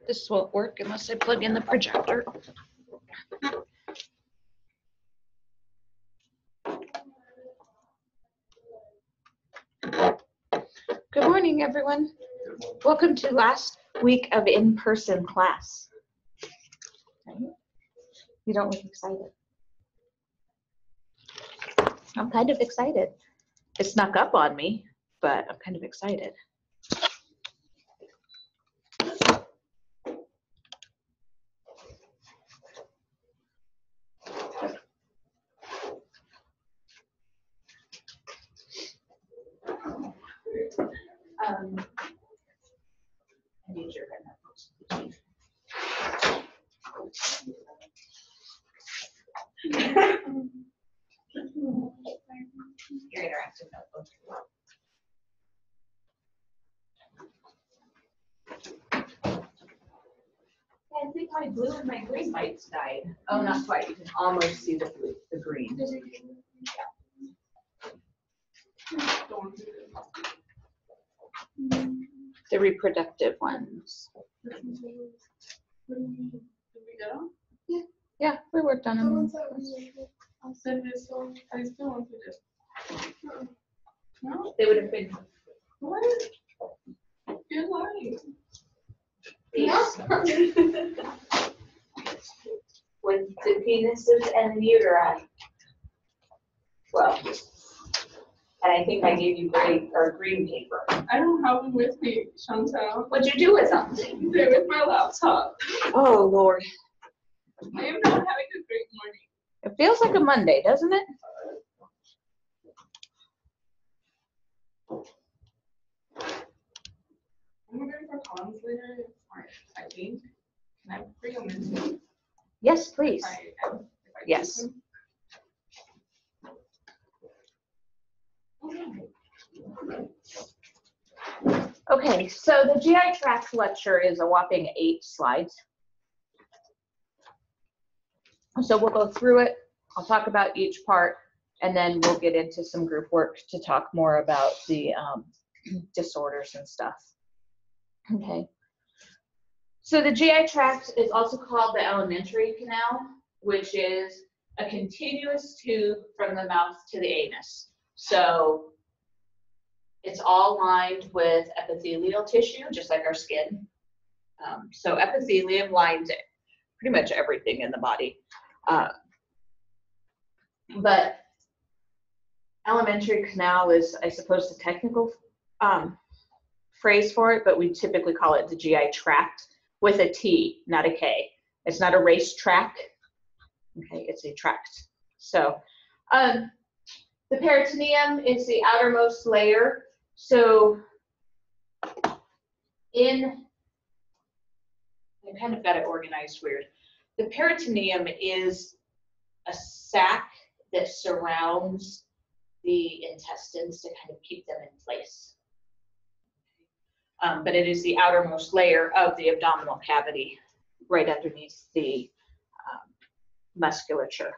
This won't work unless I plug in the projector. Good morning, everyone. Welcome to last week of in-person class. You don't look excited. I'm kind of excited. It snuck up on me, but I'm kind of excited. I need your headphones. Your interactive notebook. I think my blue and my green lights died. Oh, not quite. You can almost see the blue, the green. The reproductive ones. Yeah, we worked on them. They would have been. What? You're lying. With the penises and the uteri. Well, and I think I gave you gray or green paper. I don't have them with me, Chantal. What'd you do with them? They're with my laptop. Oh, Lord. I am not having a great morning. It feels like a Monday, doesn't it? I'm going for columns later. I think. Can I bring them in? Yes, please. If I Yes. use them? Okay, so the GI tract lecture is a whopping 8 slides. So we'll go through it. I'll talk about each part, and then we'll get into some group work to talk more about the disorders and stuff. Okay. So the GI tract is also called the alimentary canal, which is a continuous tube from the mouth to the anus. So it's all lined with epithelial tissue, just like our skin. So epithelium lines pretty much everything in the body. But alimentary canal is, I suppose, the technical phrase for it, but we typically call it the GI tract with a T, not a K. It's not a race track. Okay, it's a tract. So the peritoneum is the outermost layer. So I kind of got it organized weird. The peritoneum is a sac that surrounds the intestines to kind of keep them in place. But it is the outermost layer of the abdominal cavity, right underneath the musculature.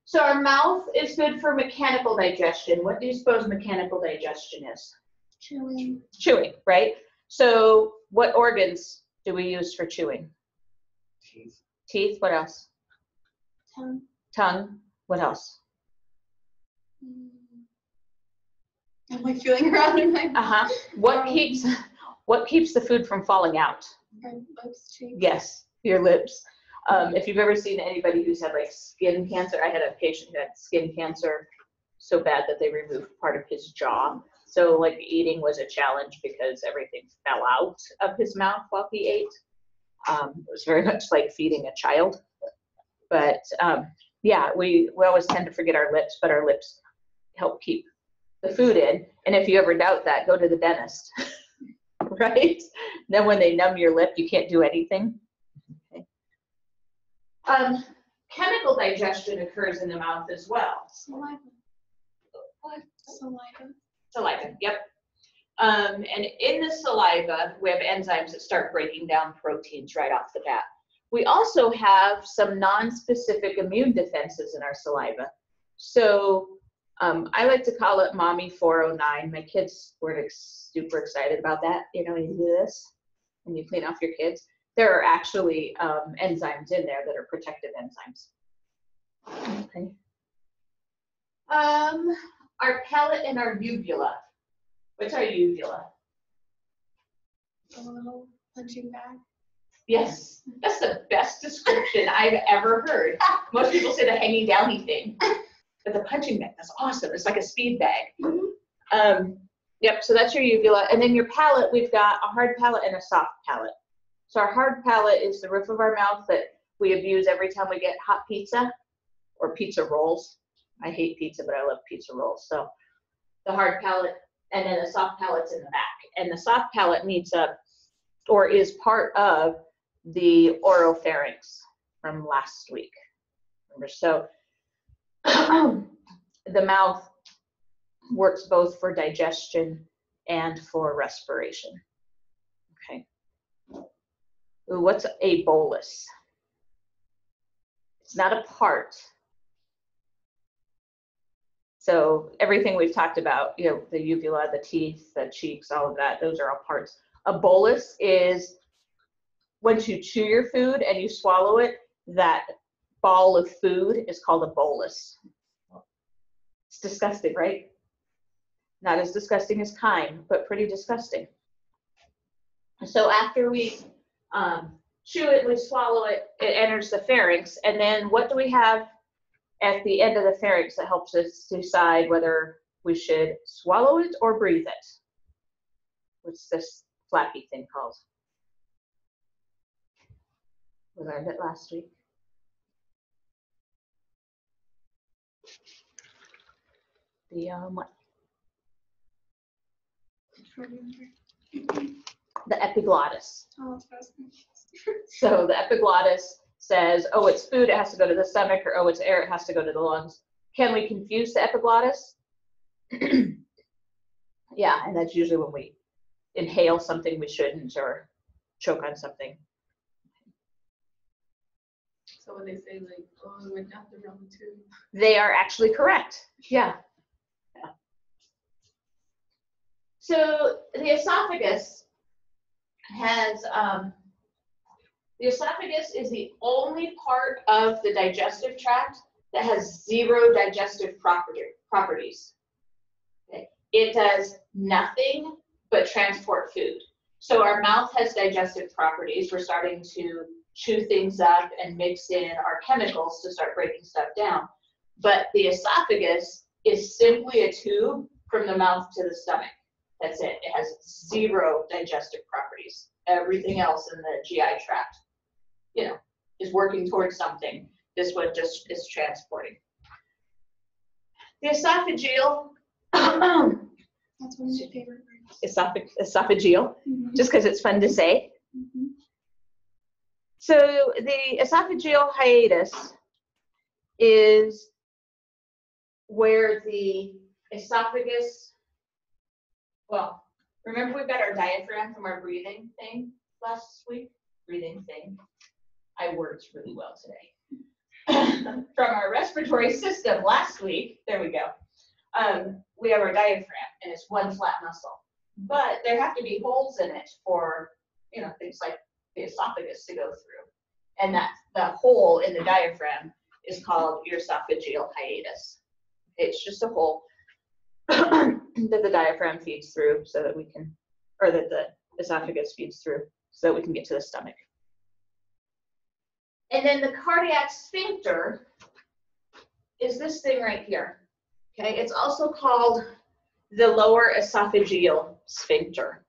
So our mouth is good for mechanical digestion. What do you suppose mechanical digestion is? Chewing. Chewing, right? So what organs do we use for chewing? Teeth. Teeth, what else? Tongue. Tongue, what else? I'm like feeling around in my mouth. What keeps the food from falling out? My lips, cheeks. Yes, your lips. If you've ever seen anybody who's had like skin cancer, I had a patient who had skin cancer so bad that they removed part of his jaw. So like eating was a challenge because everything fell out of his mouth while he ate. It was very much like feeding a child. But yeah, we always tend to forget our lips, but our lips help keep the food in. And if you ever doubt that, go to the dentist, right? Then when they numb your lip, you can't do anything. Okay. Chemical digestion occurs in the mouth as well. Saliva. What? Saliva. Saliva, yep. And in the saliva, we have enzymes that start breaking down proteins right off the bat. We also have some non-specific immune defenses in our saliva. So I like to call it Mommy 409. My kids were super excited about that. You know, you do this. when you clean off your kids, there are actually enzymes in there that are protective enzymes. Okay. Our palate and our uvula. What's our uvula? A little punching bag. Yes, that's the best description I've ever heard. Most people say the hanging downy thing, but the punching bag, that's awesome. It's like a speed bag. Yep, so that's your uvula. And then your palate, we've got a hard palate and a soft palate. So our hard palate is the roof of our mouth that we abuse every time we get hot pizza or pizza rolls. I hate pizza, but I love pizza rolls. So the hard palate, and then the soft palate's in the back. And the soft palate meets up or is part of the oropharynx from last week. Remember, so the mouth works both for digestion and for respiration. Okay. Ooh, what's a bolus? It's not a part. So everything we've talked about, you know, the uvula, the teeth, the cheeks, all of that, those are all parts. A bolus is once you chew your food and you swallow it, that ball of food is called a bolus. It's disgusting, right? Not as disgusting as chyme, but pretty disgusting. So after we chew it, we swallow it, it enters the pharynx, and then what do we have at the end of the pharynx that helps us decide whether we should swallow it or breathe it? What's this flappy thing called? We learned it last week. The what? The epiglottis. Oh, that's what I was thinking. So the epiglottis says, oh, it's food, it has to go to the stomach, or oh, it's air, it has to go to the lungs. Can we confuse the epiglottis? Yeah, and that's usually when we inhale something we shouldn't or choke on something. So when they say like, oh, it went down the wrong tube. They are actually correct. Yeah. Yeah. So the esophagus has, the esophagus is the only part of the digestive tract that has 0 digestive properties. Okay. It does nothing but transport food. So our mouth has digestive properties. We're starting to chew things up and mix in our chemicals to start breaking stuff down. But the esophagus is simply a tube from the mouth to the stomach. That's it. It has 0 digestive properties. Everything else in the GI tract, you know, is working towards something. This one just is transporting. The esophageal, That's one of my favorite words. esophageal, just because it's fun to say. So the esophageal hiatus is where the esophagus, well, remember we've got our diaphragm from our breathing thing last week? Breathing thing. I words really well today. From our respiratory system last week, there we go. We have our diaphragm, and it's one flat muscle. But there have to be holes in it for, you know, things like the esophagus to go through. And that the hole in the diaphragm is called your esophageal hiatus. It's just a hole that the diaphragm feeds through so that we can, or that the esophagus feeds through so that we can get to the stomach. And then the cardiac sphincter is this thing right here. Okay, it's also called the lower esophageal sphincter.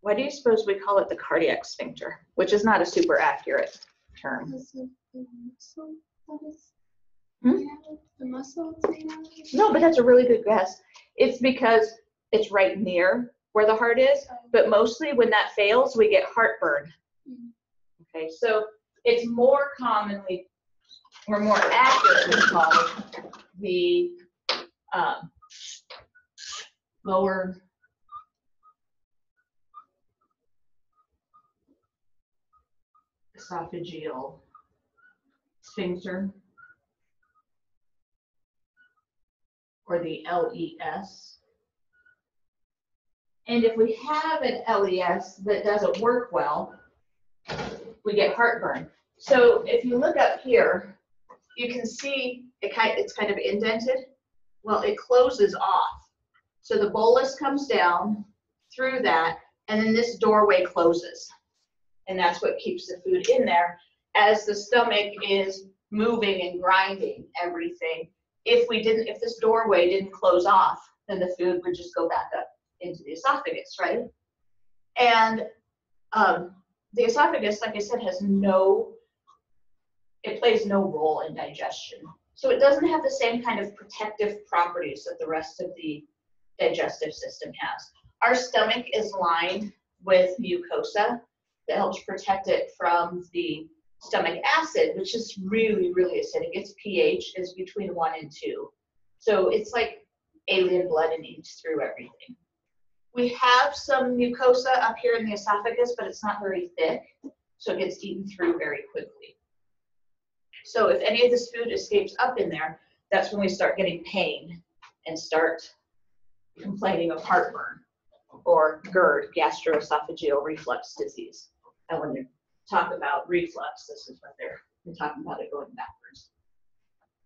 Why do you suppose we call it the cardiac sphincter, which is not a super accurate term? Because of the muscle that is Hmm? the muscle it's made out of? No, but that's a really good guess. It's because it's right near where the heart is, but mostly when that fails, we get heartburn. Okay, so it's more commonly, or more accurately called the lower esophageal sphincter, or the LES. And if we have an LES that doesn't work well, we get heartburn. So if you look up here, you can see it's kind of indented. Well, it closes off. So the bolus comes down through that, and then this doorway closes. And that's what keeps the food in there as the stomach is moving and grinding everything. If this doorway didn't close off, then the food would just go back up into the esophagus, right? And the esophagus, like I said, it plays no role in digestion. So it doesn't have the same kind of protective properties that the rest of the digestive system has. Our stomach is lined with mucosa that helps protect it from the stomach acid, which is really, really acidic. Its pH is between 1 and 2. So it's like alien blood and eats through everything. We have some mucosa up here in the esophagus, but it's not very thick, so it gets eaten through very quickly. So if any of this food escapes up in there, that's when we start getting pain and start complaining of heartburn or GERD, gastroesophageal reflux disease. And when they talk about reflux, this is what they're talking about, it going backwards.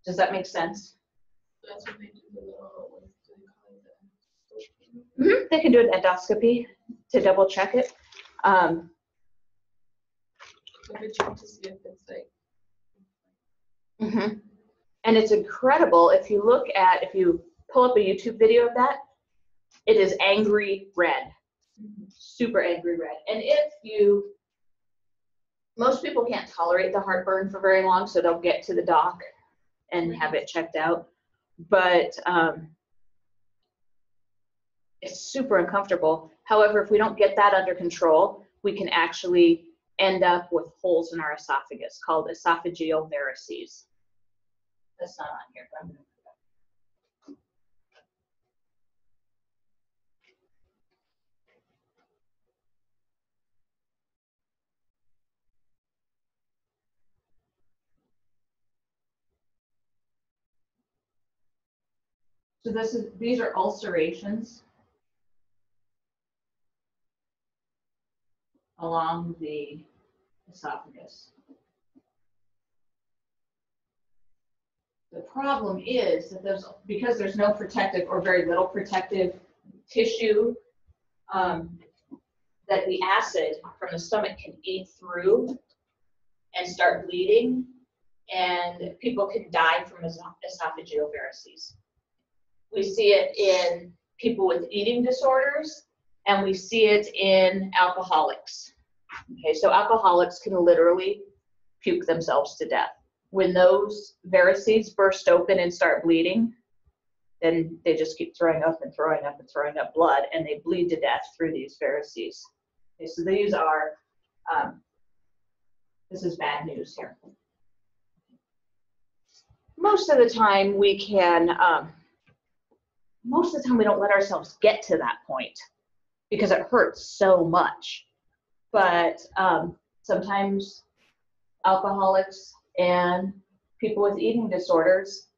Does that make sense? That's what they do the little, They can do an endoscopy to double check it. they check to see if it's like. And it's incredible. If you pull up a YouTube video of that, it is angry red, super angry red. And most people can't tolerate the heartburn for very long, so they'll get to the doc and have it checked out. But it's super uncomfortable. However, if we don't get that under control, we can actually end up with holes in our esophagus called esophageal varices. That's not on here, but I'm going to put it. So these are ulcerations along the esophagus. The problem is that because there's no protective or very little protective tissue, that the acid from the stomach can eat through and start bleeding, and people can die from esophageal varices. We see it in people with eating disorders, and we see it in alcoholics. Okay, so alcoholics can literally puke themselves to death. When those varices burst open and start bleeding, then they just keep throwing up and throwing up and throwing up blood, and they bleed to death through these varices. Okay, so these are, this is bad news here. Most of the time we don't let ourselves get to that point because it hurts so much. But sometimes alcoholics and people with eating disorders,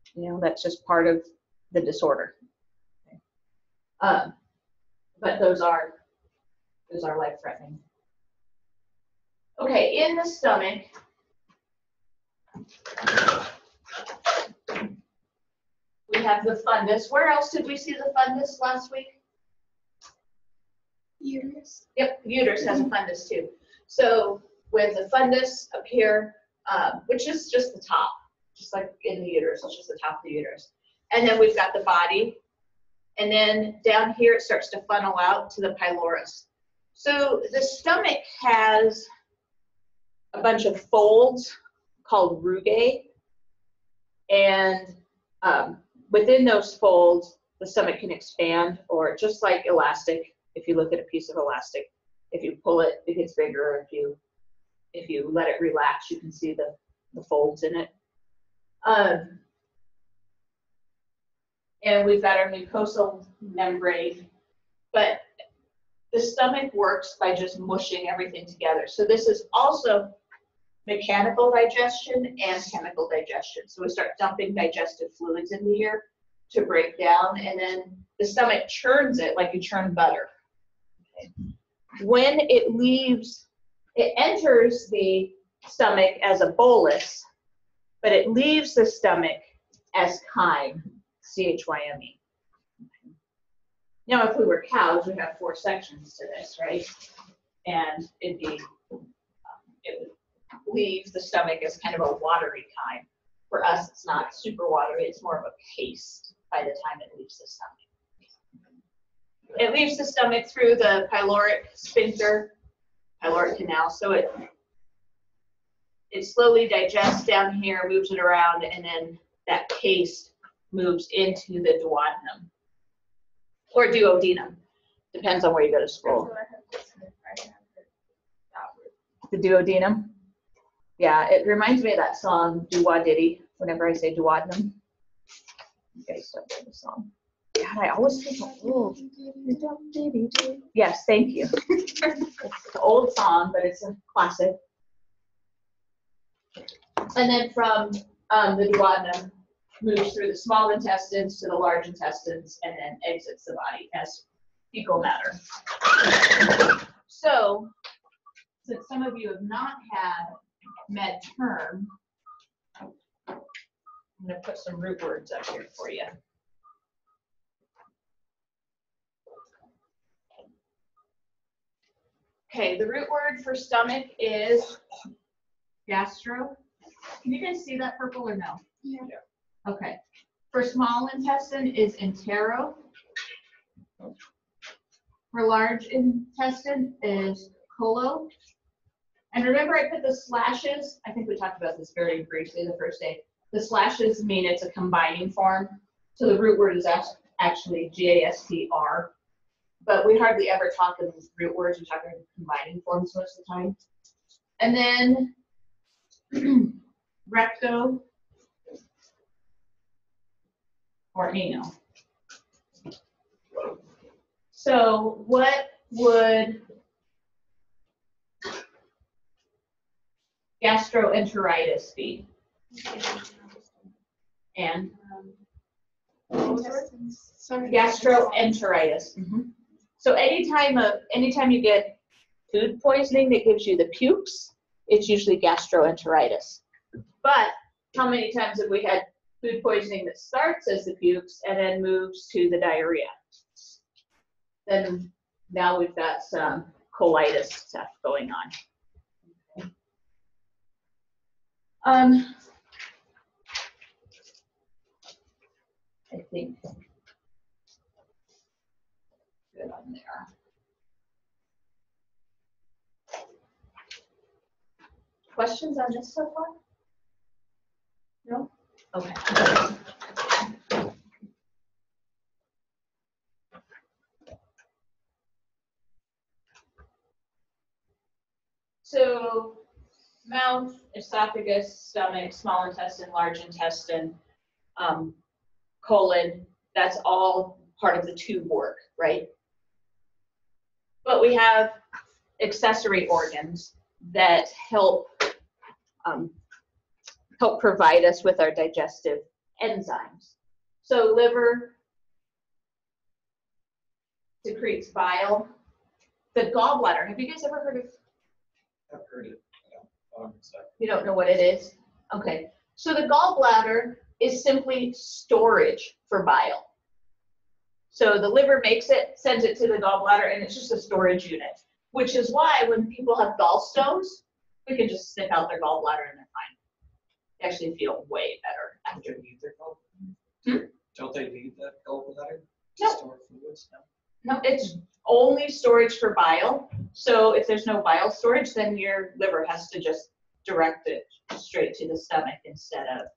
that's just part of the disorder. But those are life-threatening. Okay, in the stomach, we have the fundus. Where else did we see the fundus last week? Uterus. Yep, uterus has a fundus too. So with the fundus up here, which is just the top, just like in the uterus, it's just the top of the uterus. And then we've got the body. And then down here, it starts to funnel out to the pylorus. So the stomach has a bunch of folds called rugae. And within those folds, the stomach can expand, or just like elastic, if you look at a piece of elastic, if you pull it, it gets bigger. If you let it relax, you can see the folds in it. And we've got our mucosal membrane, but the stomach works by just mushing everything together. So this is also mechanical digestion and chemical digestion. So we start dumping digestive fluids into here to break down, and then the stomach churns it like you churn butter. Okay. When it leaves, it enters the stomach as a bolus, but it leaves the stomach as chyme, C-H-Y-M-E. Now, if we were cows, we'd have 4 sections to this, right? And it would leave the stomach as kind of a watery chyme. For us, it's not super watery, it's more of a paste by the time it leaves the stomach. It leaves the stomach through the pyloric sphincter, pyloric canal, so it slowly digests down here, moves it around, and then that paste moves into the duodenum or duodenum, depends on where you go to school. The duodenum? Yeah, it reminds me of that song, Doo-Wah-Diddy, whenever I say duodenum. You guys don't know the song. God, I always think of, oh. Yes, thank you. It's an old song, but it's a classic. And then from the duodenum, moves through the small intestines to the large intestines, and then exits the body as fecal matter. So, since some of you have not had med term, I'm going to put some root words up here for you. Okay, the root word for stomach is gastro. Can you guys see that purple or no? Yeah. Okay. For small intestine is entero. For large intestine is colon. And remember I put the slashes, I think we talked about this very briefly the first day. The slashes mean it's a combining form. So the root word is actually G-A-S-T-R. But we hardly ever talk in root words, we talk in combining forms most of the time. And then recto or anal. So what would gastroenteritis be? And gastroenteritis. So anytime you get food poisoning that gives you the pukes, it's usually gastroenteritis. But how many times have we had food poisoning that starts as the pukes and then moves to the diarrhea? Then now we've got some colitis stuff going on. I think good on there. Questions on this so far? No? Okay. So mouth, esophagus, stomach, small intestine, large intestine, colon, that's all part of the tube work, right? But we have accessory organs that help provide us with our digestive enzymes. So liver secretes bile. The gallbladder, have you guys ever heard of? I've heard it. You don't know what it is? Okay. So the gallbladder is simply storage for bile. So the liver makes it, sends it to the gallbladder, and it's just a storage unit, which is why when people have gallstones, we can just snip out their gallbladder and they're fine. They actually feel way better after. Don't they need their gallbladder? Don't they need that gallbladder to No. store fluids? No. No, it's only storage for bile. So if there's no bile storage, then your liver has to just direct it straight to the stomach instead of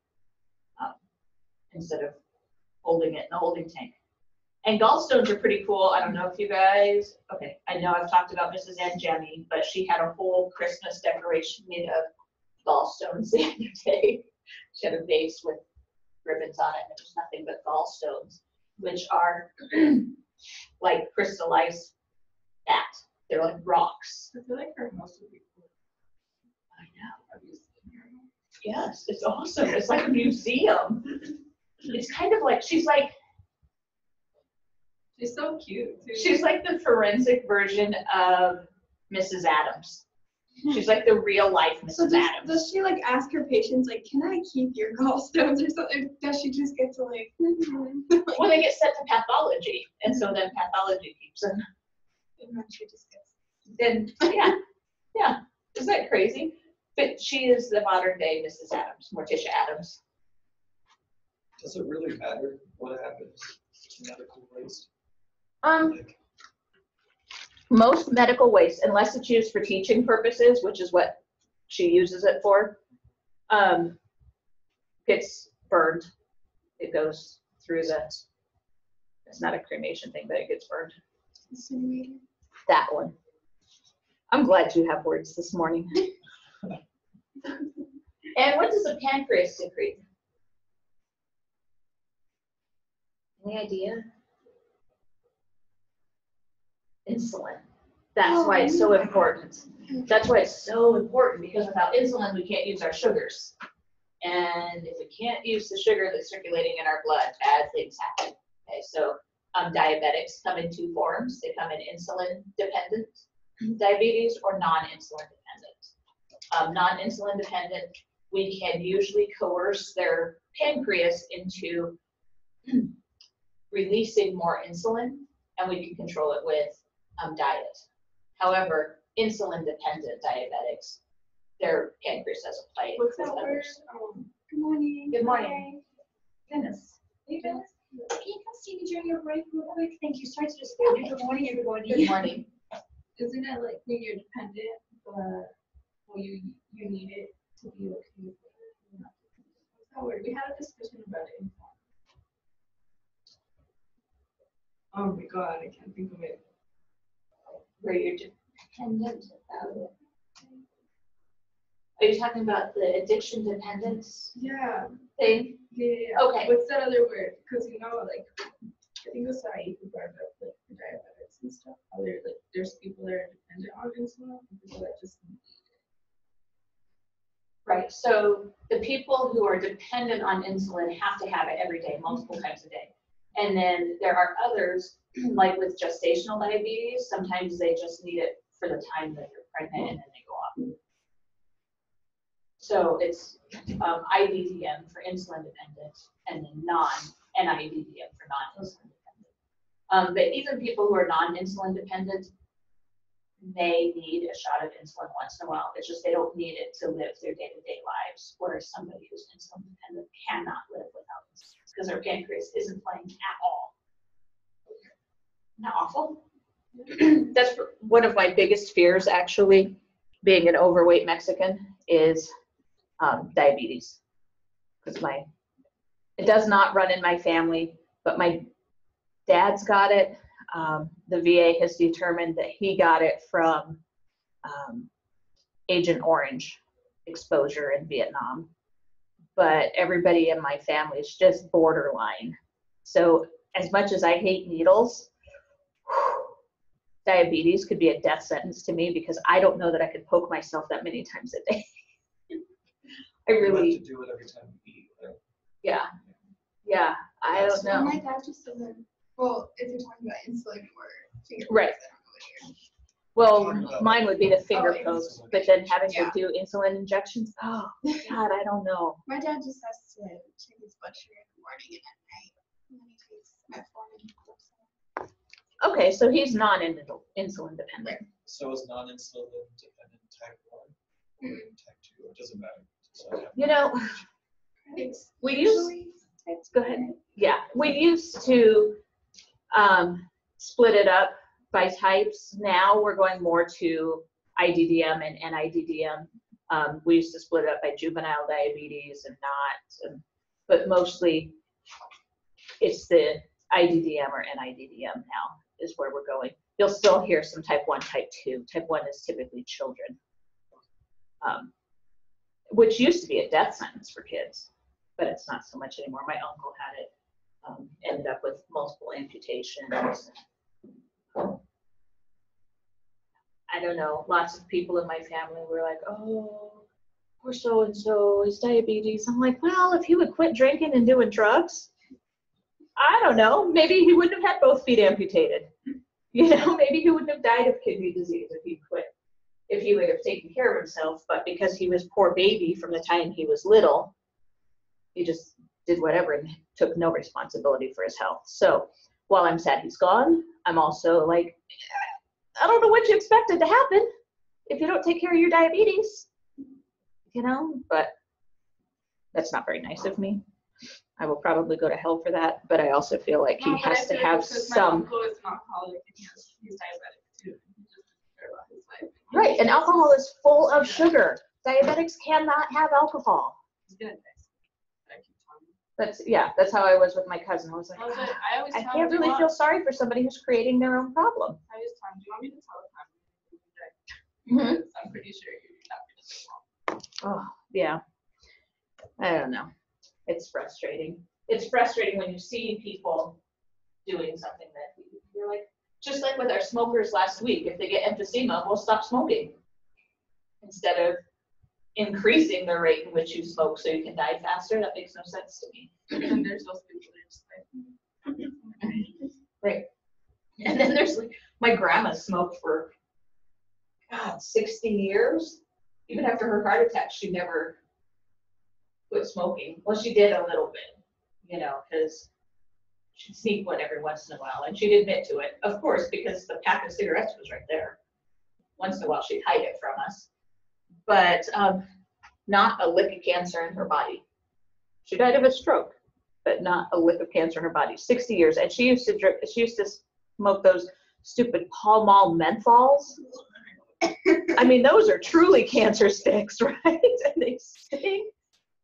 holding it in the holding tank. And gallstones are pretty cool. I don't know if you guys, okay, I know I've talked about Mrs. Ann Jemmy, but she had a whole Christmas decoration made of gallstones the other day. She had a vase with ribbons on it, and it was nothing but gallstones, which are like crystallized fat. They're like rocks. I feel like for most of people, I know. Yes, it's awesome. It's like a museum. It's kind of like, she's like She's so cute too. She's like the forensic version of Mrs. Adams. She's like the real life So Mrs. Adams. does she like ask her patients like, can I keep your gallstones or something? Does she just get to like? Well, they get sent to pathology, and so then pathology keeps them. And then she just gets. Then yeah, isn't that crazy? But she is the modern day Mrs. Adams, Morticia Adams. Does it really matter what happens to medical waste? Like, Most medical waste, unless it's used for teaching purposes, which is what she uses it for, gets burned. It goes through the, it's not a cremation thing, but it gets burned. Incinerator. That one. I'm glad you have words this morning. And what does a pancreas secrete? Any idea? Insulin. That's why it's so important. That's why it's so important, because without insulin, we can't use our sugars. And if we can't use the sugar that's circulating in our blood, bad things happen. Okay, so diabetics come in two forms. They come in insulin-dependent diabetes or non-insulin dependent. Non-insulin dependent, we can usually coerce their pancreas into releasing more insulin, and we can control it with diet. However, insulin-dependent diabetics, their pancreas doesn't play What's with that word? others. Good morning. Good morning. Goodness. Can you come see me during your break real quick? Thank you. Sorry to disturb you. Good morning, everybody. Good morning. Isn't it like when you're dependent, but when you need it to be okay with it? What's that word? We had a discussion about it. Oh my god, I can't think of it. Where you're Dependent about it. Are you talking about the addiction dependence Yeah. thing? Yeah. Okay. What's that other word? Because like I think it's sorry you brought up like the diabetics and stuff. How they're like there's people that are dependent on insulin and people that just need it. Right, so the people who are dependent on insulin have to have it every day, multiple times a day. And then there are others, like with gestational diabetes, sometimes they just need it for the time that they're pregnant and then they go off. So it's IDDM for insulin dependent and then non-NIDDM for non-insulin dependent. But even people who are non-insulin dependent may need a shot of insulin once in a while. It's just they don't need it to live their day-to-day lives, whereas somebody who's insulin dependent cannot live without insulin because their pancreas isn't playing at all. Isn't that awful? That's one of my biggest fears, actually, being an overweight Mexican, is diabetes. Because it does not run in my family, but my dad's got it. The VA has determined that he got it from Agent Orange exposure in Vietnam. But everybody in my family is just borderline. So as much as I hate needles, diabetes could be a death sentence to me because I don't know that I could poke myself that many times a day. I really you have to do it every time you eat. Right? Yeah, I don't know. My dad just doesn't. Well, if you're talking about insulin or finger Right. pokes, I don't know Well, mine would be the finger Oh, pokes, but then having Yeah. to do insulin injections, oh God, I don't know. My dad just has to check his blood sugar in the morning and at night. And then he takes metformin. Okay, so he's non-insulin dependent. So is non-insulin dependent type 1 or type 2, or it doesn't matter? So You know, It's we usually, go ahead. Yeah, we used to split it up by types. Now we're going more to IDDM and NIDDM. We used to split it up by juvenile diabetes and not, but mostly it's the IDDM or NIDDM now is where we're going. You'll still hear some type 1, type 2. Type 1 is typically children, which used to be a death sentence for kids, but it's not so much anymore. My uncle had it, ended up with multiple amputations. I don't know, lots of people in my family were like, oh, poor so-and-so, his diabetes. I'm like, well, if he would quit drinking and doing drugs, I don't know, maybe he wouldn't have had both feet amputated. You know, maybe he wouldn't have died of kidney disease if he quit, if he would have taken care of himself, but because he was poor baby from the time he was little, he just did whatever and took no responsibility for his health. So while I'm sad he's gone, I'm also like, I don't know what you expected to happen if you don't take care of your diabetes, you know, but that's not very nice of me. I will probably go to hell for that, but I also feel like he has to have some. My uncle is an alcoholic and he's diabetic too. He just doesn't care about his life. Right, and alcohol is full of sugar. Diabetics cannot have alcohol. He's gonna die. I keep telling him. That's how I was with my cousin. I was like, I always I tell can't him, really feel sorry for somebody who's creating their own problem. I just tell him, do you want me to tell him? Because I'm pretty sure you're not gonna Oh, yeah. I don't know. It's frustrating. It's frustrating when you see people doing something that you're like, just like with our smokers last week, if they get emphysema, we'll stop smoking instead of increasing the rate in which you smoke so you can die faster. That makes no sense to me. And there's those people that just like, Right. And then there's like, my grandma smoked for, God, 60 years. Even after her heart attack, she never quit smoking. Well, she did a little bit, you know, because she'd sneak one every once in a while, and she'd admit to it, of course, because the pack of cigarettes was right there. Once in a while, she'd hide it from us, but not a lick of cancer in her body. She died of a stroke, but not a lick of cancer in her body. 60 years, and she used to smoke those stupid Pall Mall menthols. I mean, those are truly cancer sticks, right? And they sting.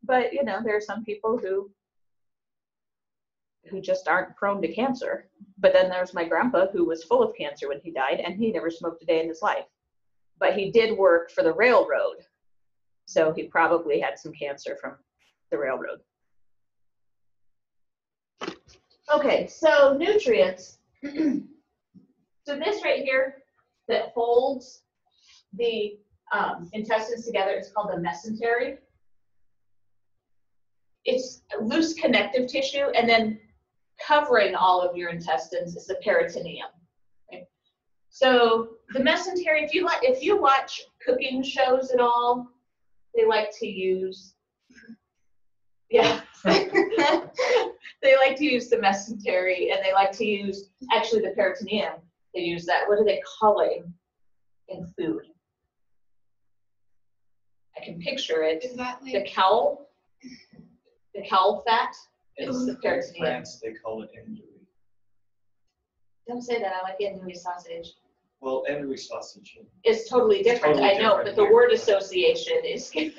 But, you know, there are some people who just aren't prone to cancer. But then there's my grandpa who was full of cancer when he died, and he never smoked a day in his life. But he did work for the railroad. So he probably had some cancer from the railroad. Okay, so nutrients. So this right here that holds the intestines together, it's called the mesentery. It's loose connective tissue, and then covering all of your intestines is the peritoneum. Okay? So the mesentery, if you watch cooking shows at all, they like to use, yeah, they like to use the mesentery, and they like to use actually the peritoneum. They use that. What do they call it in food? I can picture it. Is that like The cowl fat is the In peritoneum. France, they call it andouille. Don't say that. I like andouille sausage. Well, andouille sausage. It's totally different. Totally I know, different but the here, word but- association is. That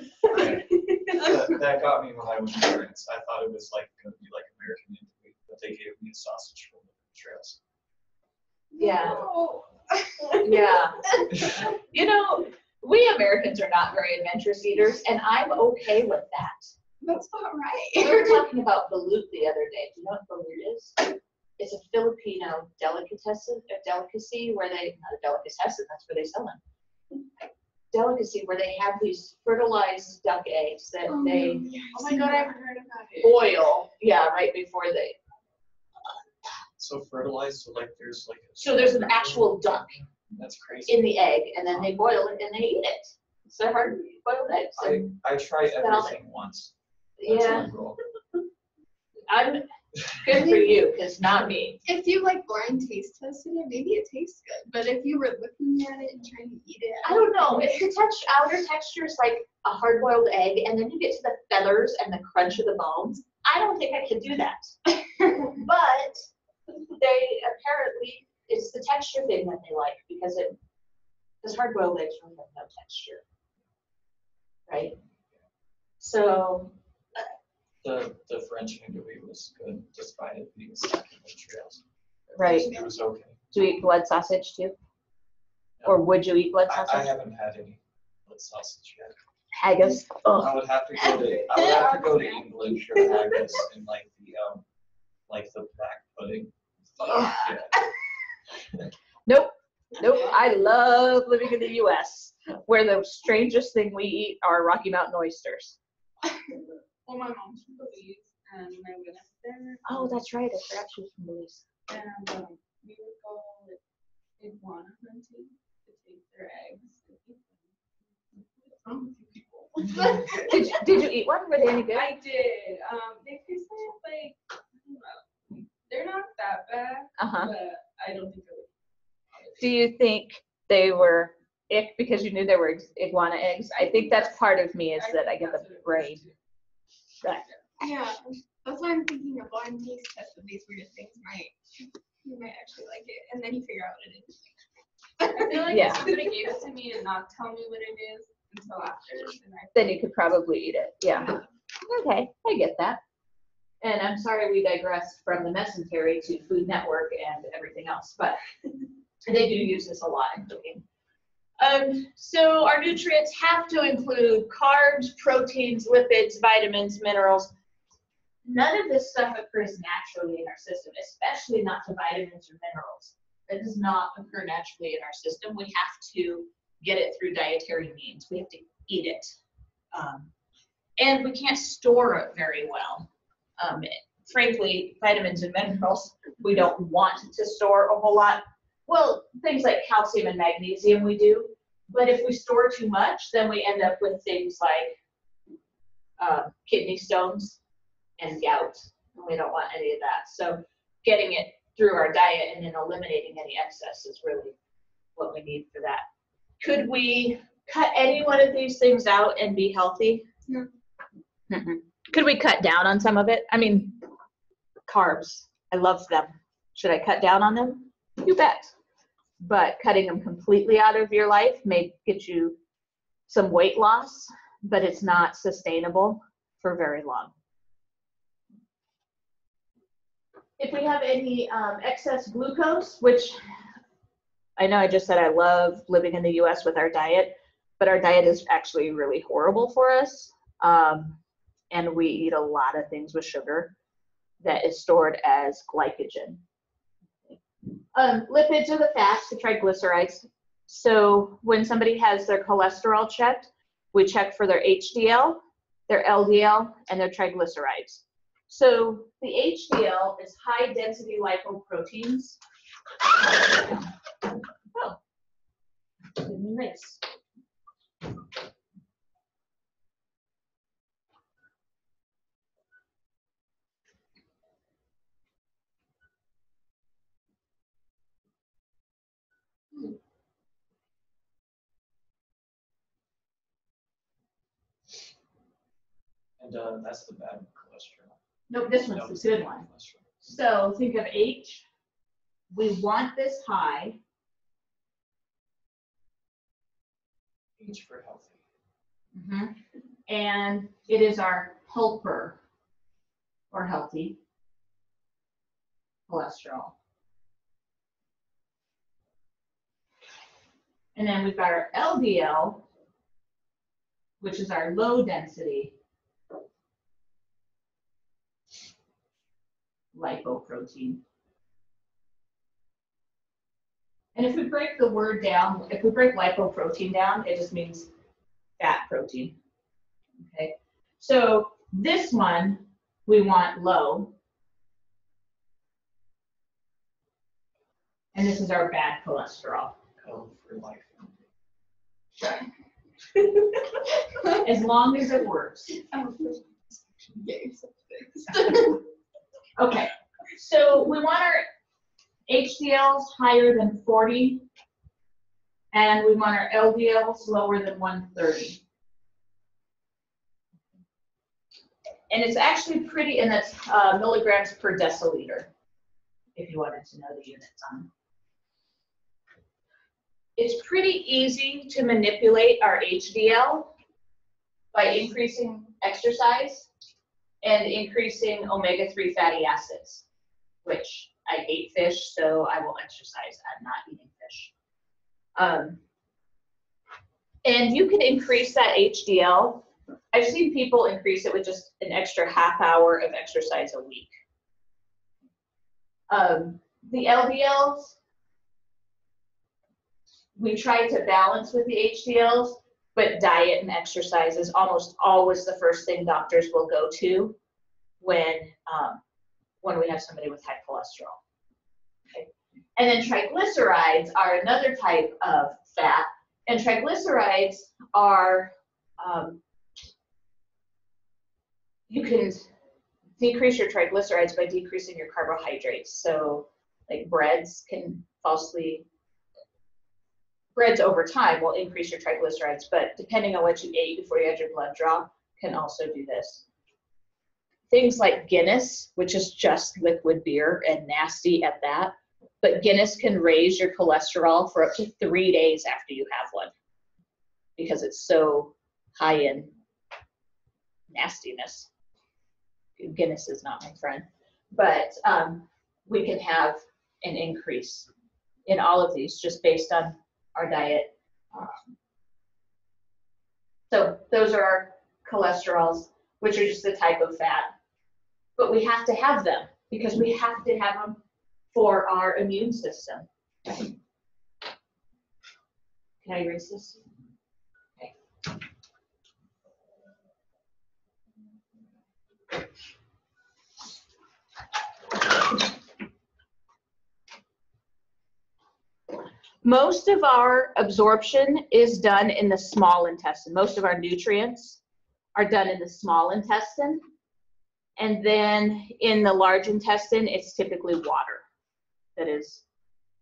got me when I was in France. I thought it was like going to be like American andouille, but they gave me a sausage from the trails. Yeah. No. Yeah. You know, we Americans are not very adventurous eaters, and I'm okay with that. That's not We right. were talking about balut the other day. Do you know what balut is? It's a Filipino delicacy where they, not a delicatessen, that's where they sell them. Delicacy where they have these fertilized duck eggs that they oh my god, I haven't heard about it. boil, yeah, right before they. So fertilized, so like there's like. So there's an actual duck That's crazy. in the egg, and then they boil it and they eat it. So they're hard boiled eggs. I tried everything once. That's Yeah, my rule. I'm good for you, because not me. If you like blind taste tested it, maybe it tastes good. But if you were looking at it and trying to eat it, I don't know. If the outer texture is like a hard-boiled egg, and then you get to the feathers and the crunch of the bones, I don't think I could do that. But they apparently, it's the texture thing that they like, because hard-boiled eggs really have no texture, right? So The French andouille was good despite it being stuck in the trails. Right. It was okay. do you eat blood sausage too? Or would you eat blood I sausage? haven't had any blood sausage yet. Haggis. Oh, I would have to go to England for haggis and like the black pudding. Ugh. Yeah. nope. I love living in the U.S., where the strangest thing we eat are Rocky Mountain oysters. Well, my mom, she believes, and I went up there. Oh, that's right. I forgot she was from Belize. And we would go like iguana hunting to take their eggs and eat them. What's wrong with you people? Did you eat one? Were they any good? I did. They tasted like, I don't know. They're not that bad, but I don't think I would. Do you think they were ick because you knew there were iguana eggs? I think that's part of me is that I get the brain. Right. Yeah, that's why I'm thinking a blind taste test of these weird things you might actually like it, and then you figure out what it is. I feel like Yeah. if somebody gave it to me and not tell me what it is until after, Then you could probably eat it. Yeah. Okay, I get that. And I'm sorry we digressed from the mesentery to Food Network and everything else, but they do use this a lot in cooking. So our nutrients have to include carbs, proteins, lipids, vitamins, minerals. None of this stuff occurs naturally in our system, especially not the vitamins or minerals. That does not occur naturally in our system. We have to get it through dietary means. We have to eat it. And we can't store it very well. Frankly, vitamins and minerals, we don't want to store a whole lot. Well, things like calcium and magnesium we do, but if we store too much, then we end up with things like kidney stones and gout, and we don't want any of that. So getting it through our diet and then eliminating any excess is really what we need for that. Could we cut any one of these things out and be healthy? No. Could we cut down on some of it? I mean, carbs, I love them. Should I cut down on them? You bet. But cutting them completely out of your life may get you some weight loss, but it's not sustainable for very long. If we have any excess glucose, which I know I just said I love living in the US with our diet, but our diet is actually really horrible for us. And we eat a lot of things with sugar that is stored as glycogen. Lipids are the fats, the triglycerides. So when somebody has their cholesterol checked, we check for their HDL, their LDL, and their triglycerides. So the HDL is high density lipoproteins. Oh, nice. And that's the bad cholesterol. Nope, this one's the good one. So think of H. We want this high. H for healthy. And it is our helper or healthy cholesterol. And then we've got our LDL, which is our low density lipoprotein. And if we break the word down, if we break lipoprotein down, it just means fat protein. Okay, so this one we want low. And this is our bad cholesterol. L for life. As long as it works. Get yourself fixed. Okay, so we want our HDLs higher than 40, and we want our LDLs lower than 130. And it's actually pretty, and that's milligrams per deciliter, if you wanted to know the units on. It's pretty easy to manipulate our HDL by increasing exercise and increasing omega-3 fatty acids, which I hate fish, so I will exercise. I'm not eating fish. And you can increase that HDL. I've seen people increase it with just an extra half hour of exercise a week. The LDLs, we try to balance with the HDLs, but diet and exercise is almost always the first thing doctors will go to when we have somebody with high cholesterol. Okay. And then triglycerides are another type of fat, and triglycerides are, you can decrease your triglycerides by decreasing your carbohydrates. So like breads over time will increase your triglycerides, but depending on what you ate before you had your blood draw can also do this. Things like Guinness, which is just liquid beer and nasty at that, but Guinness can raise your cholesterol for up to 3 days after you have one because it's so high in nastiness. Guinness is not my friend, but we can have an increase in all of these just based on our diet. So those are our cholesterols, which are just a type of fat, but we have to have them because we have to have them for our immune system. Can I erase this? Okay. Most of our absorption is done in the small intestine. Most of our nutrients are done in the small intestine. And then in the large intestine, it's typically water. That is,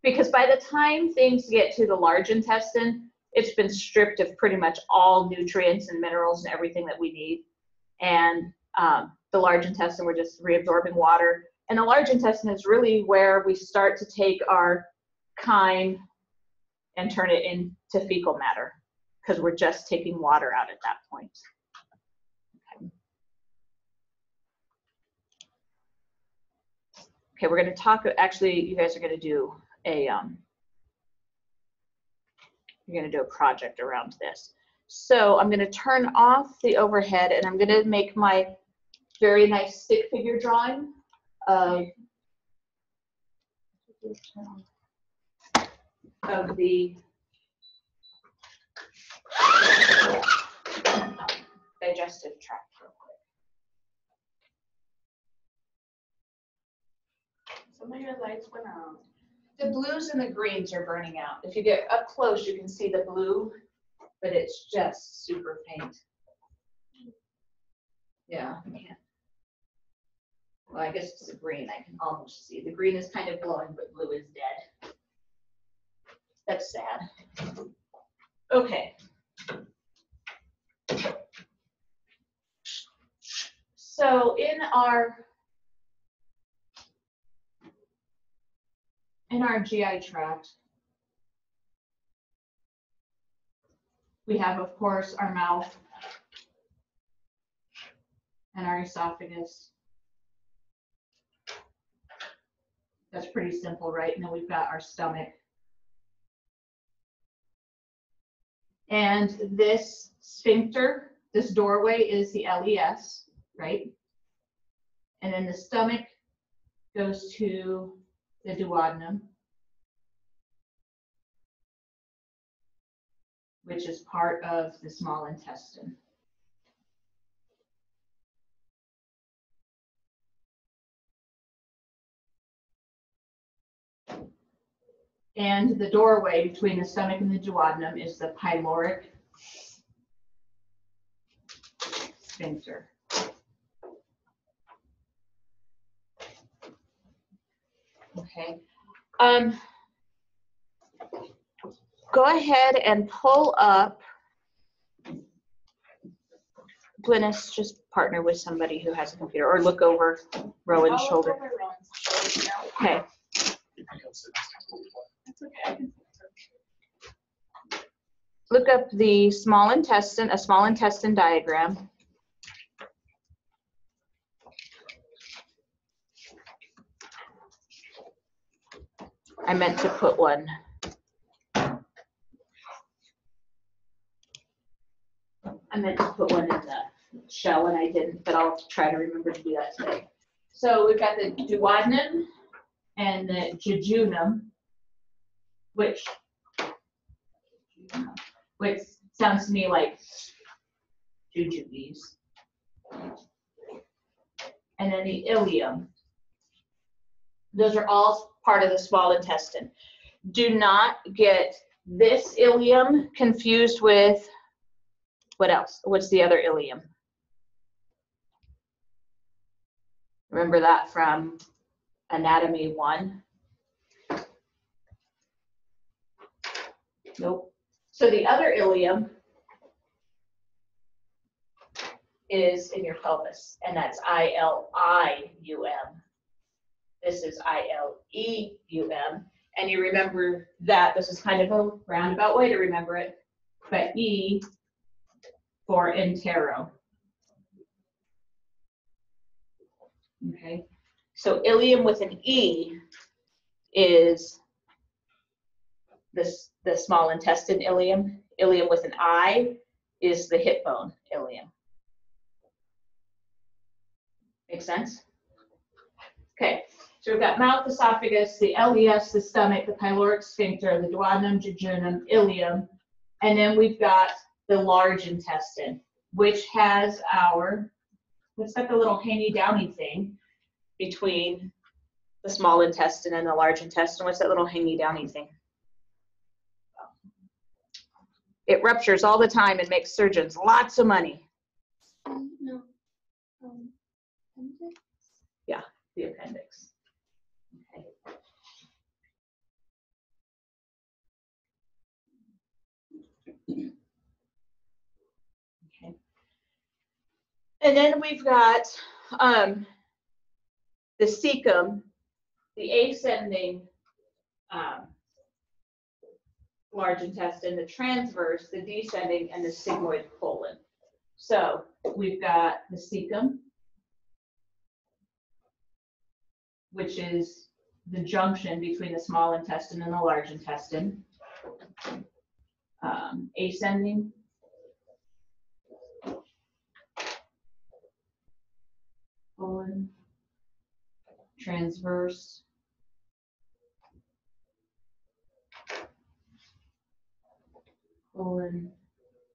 because by the time things get to the large intestine, it's been stripped of pretty much all nutrients and minerals and everything that we need. And the large intestine, we're just reabsorbing water. And the large intestine is really where we start to take our chyme and turn it into fecal matter, because we're just taking water out at that point. Okay, we're going to talk, actually, you guys are going to do a, you're going to do a project around this. So I'm going to turn off the overhead and I'm going to make my very nice stick figure drawing of the digestive tract real quick. Some of your lights went out. The blues and the greens are burning out. If you get up close, you can see the blue, but it's just super faint. Yeah, I can't. Well, I guess it's the green. I can almost see. The green is kind of glowing, but blue is dead. That's sad. Okay. So in our GI tract, we have, of course, our mouth and our esophagus. That's pretty simple, right? And then we've got our stomach. And this sphincter, this doorway is the LES, right? And then the stomach goes to the duodenum, which is part of the small intestine. And the doorway between the stomach and the duodenum is the pyloric sphincter. Okay. Go ahead and pull up. Glynis, just partner with somebody who has a computer, or look over Rowan's shoulder. Okay. That's okay. Look up the small intestine, a small intestine diagram. I meant to put one. I meant to put one in the shell and I didn't, but I'll try to remember to do that today. So we've got the duodenum and the jejunum, which sounds to me like jujubes. and then the ileum. Those are all part of the small intestine. Do not get this ileum confused with, what else? What's the other ileum? Remember that from Anatomy 1? Nope. So the other ileum is in your pelvis, and that's I-L-I-U-M. This is I-L-E-U-M. And you remember that this is kind of a roundabout way to remember it, but E for intero. Okay, so ileum with an E is this, the small intestine ileum. Ileum with an I is the hip bone ileum. Make sense? Okay, so we've got mouth, esophagus, the LES, the stomach, the pyloric sphincter, the duodenum, jejunum, ileum, and then we've got the large intestine, which has our, what's that, the little hangy downy thing between the small intestine and the large intestine? What's that little hangy downy thing? It ruptures all the time and makes surgeons lots of money. No. Yeah, the appendix. Okay. Okay. And then we've got the cecum, the ascending large intestine, the transverse, the descending, and the sigmoid colon. So we've got the cecum, which is the junction between the small intestine and the large intestine. Ascending, colon, transverse, colon,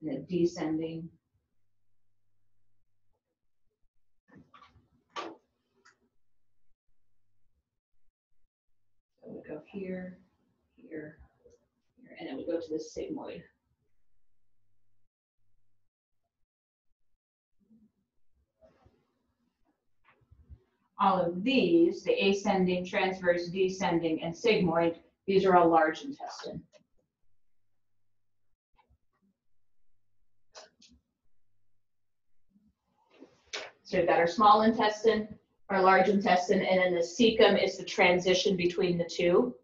and then descending. So we go here, here, here, and then we go to the sigmoid. All of these, the ascending, transverse, descending, and sigmoid, these are all large intestine. So we've got our small intestine, our large intestine, and then the cecum is the transition between the two.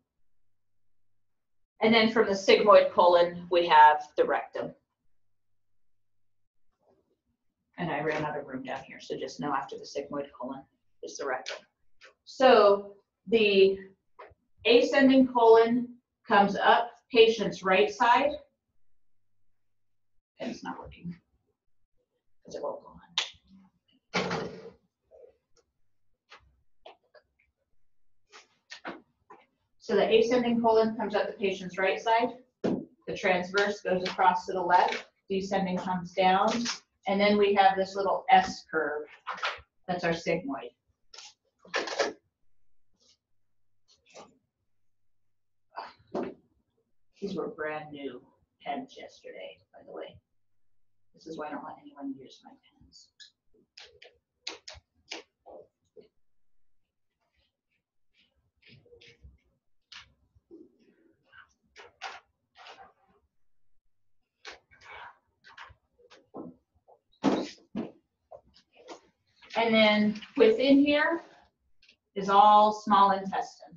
And then from the sigmoid colon, we have the rectum. And I ran out of room down here, so just know after the sigmoid colon is the rectum. So the ascending colon comes up patient's right side. And it's not working because it won't go on. So the ascending colon comes up the patient's right side. The transverse goes across to the left. Descending comes down. And then we have this little S curve. That's our sigmoid. These were brand new pens yesterday, by the way. This is why I don't let anyone use my pens. And then within here is all small intestine.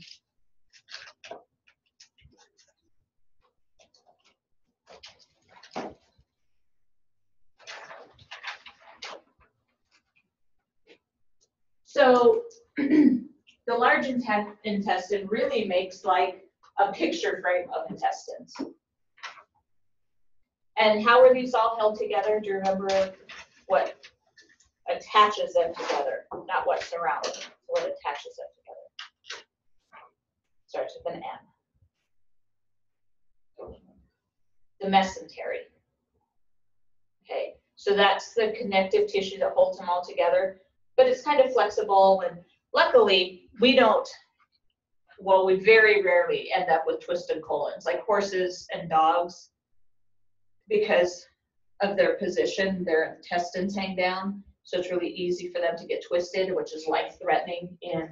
So the large intestine really makes like a picture frame of intestines. And how are these all held together? Do you remember what attaches them together? Not what surrounds them, what attaches them together. Starts with an M. The mesentery. Okay, so that's the connective tissue that holds them all together. but it's kind of flexible, and luckily we don't, well, we very rarely end up with twisted colons, like horses and dogs, because of their position, their intestines hang down, so it's really easy for them to get twisted, which is life-threatening in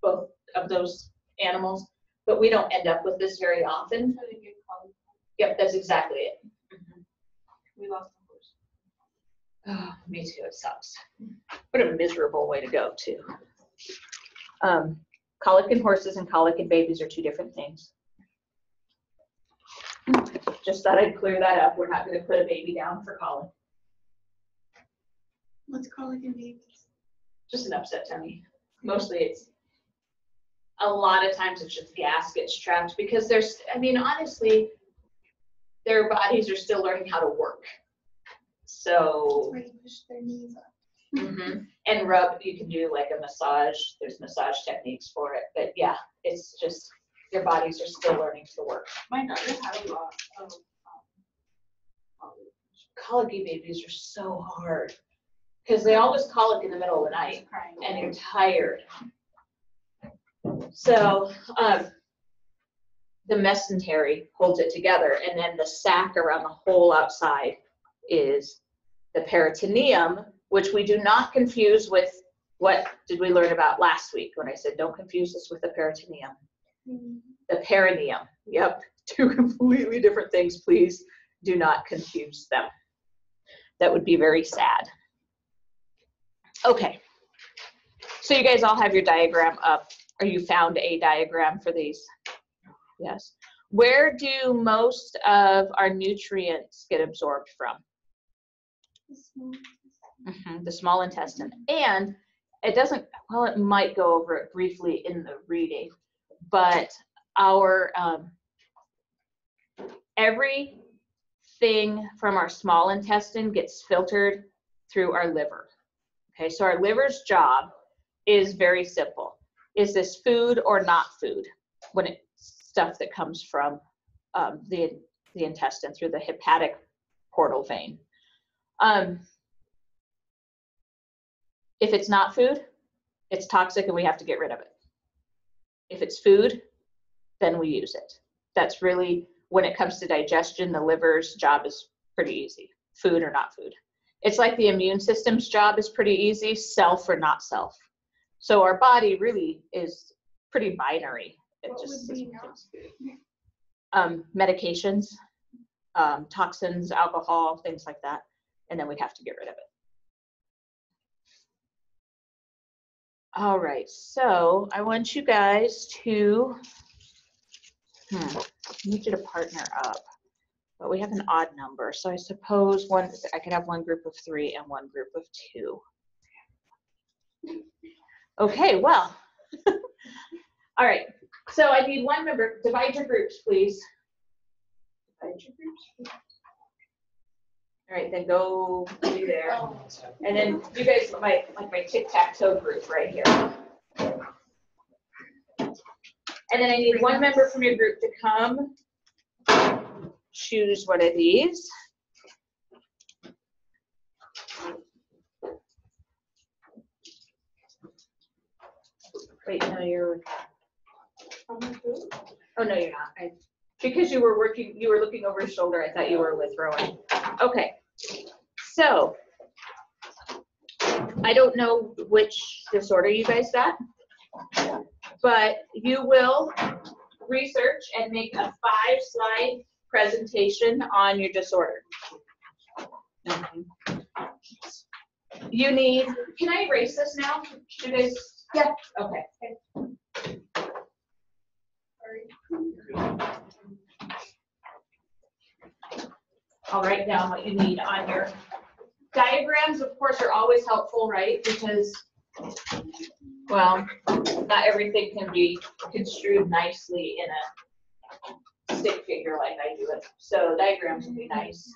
both of those animals, but we don't end up with this very often. So they get colic. Yep, that's exactly it. We lost the horse. Oh, me too, it sucks. What a miserable way to go, too. Colic in horses and colic in babies are two different things. Just thought I'd clear that up. We're not going to put a baby down for colic. What's colic in babies? Just an upset tummy. Mostly it's, a lot of times it's just gas gets trapped because there's, I mean, honestly, their bodies are still learning how to work. So, That's why you push their knees up. And rub, you can do like a massage. There's massage techniques for it. But yeah, it's just, their bodies are still learning to work. My daughter had a lot of Colicky babies are so hard because they always colic in the middle of the night crying. and you're tired. So the mesentery holds it together, and then the sac around the whole outside is the peritoneum, which we do not confuse with what did we learn about last week when I said don't confuse this with the peritoneum. The perineum. Yep, two completely different things. Please do not confuse them. That would be very sad. Okay, so you guys all have your diagram up, or you found a diagram for these? Yes. Where do most of our nutrients get absorbed from? The small intestine. And it doesn't, well, it might go over it briefly in the reading, but our, everything from our small intestine gets filtered through our liver. Okay, so our liver's job is very simple. Is this food or not food? When it's stuff that comes from the intestine through the hepatic portal vein. If it's not food, it's toxic and we have to get rid of it. If it's food, then we use it. That's really, when it comes to digestion, the liver's job is pretty easy, food or not food. It's like the immune system's job is pretty easy, self or not self. So our body really is pretty binary. It What just would be medications, toxins, alcohol, things like that, and then we'd have to get rid of it. All right, so I want you guys to, I need you to partner up, but we have an odd number, so I suppose I could have one group of 3 and one group of 2. Okay, well, all right, so I need one member. Divide your groups, please. Divide your groups. All right, then go do there. And then you guys like my tic-tac-toe group right here. And then I need one member from your group to come choose one of these. Wait, no, you're. Oh no, you're not. Because you were looking over his shoulder, I thought you were with Rowan. Okay, so I don't know which disorder you guys got, but you will research and make a 5-slide presentation on your disorder. You need, can I erase this now? You guys, yeah, okay. I'll write down what you need on your diagrams. Of course, are always helpful, right? Because, well, not everything can be construed nicely in a stick figure like I do it. So diagrams would be nice.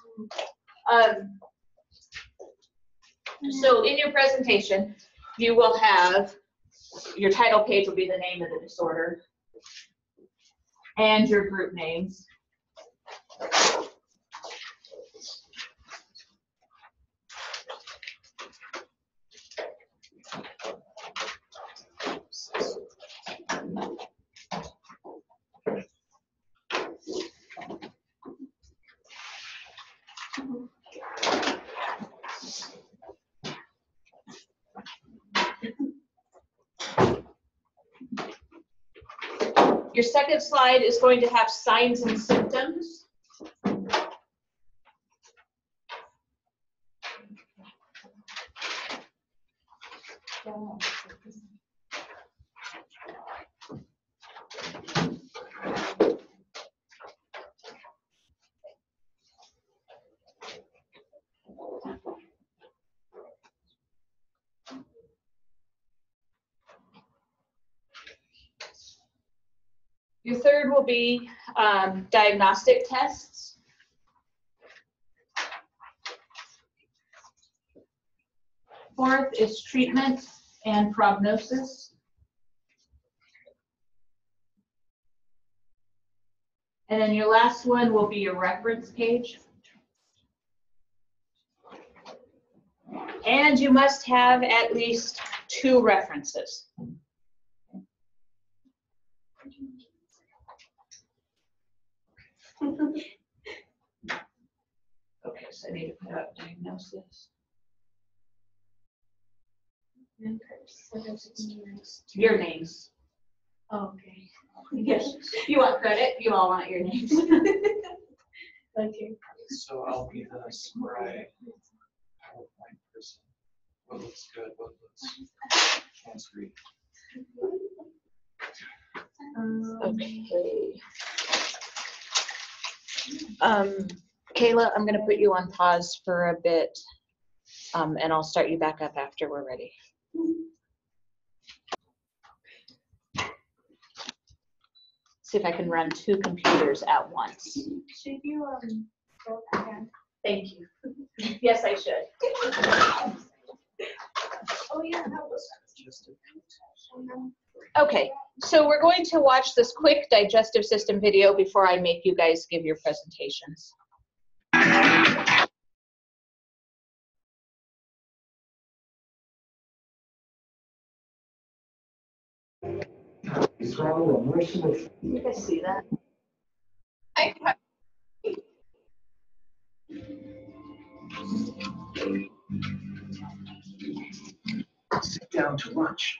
So in your presentation, you will have, your title page will be the name of the disorder and your group names. Your second slide is going to have signs and symptoms. Your third will be diagnostic tests. Fourth is treatment and prognosis. And then your last one will be your reference page. And you must have at least 2 references. Okay, so I need to put up diagnosis. Your names. Okay. Yes, you want credit, you all want your names. Okay. So I'll be the scribe PowerPoint person. What looks good, what looks can't read. Okay. Kayla, I'm gonna put you on pause for a bit, and I'll start you back up after we're ready. See if I can run 2 computers at once. Should you go again? Thank you. Yes, I should. Oh yeah, that was. Okay, so we're going to watch this quick digestive system video before I make you guys give your presentations. You guys see that? Sit down to lunch.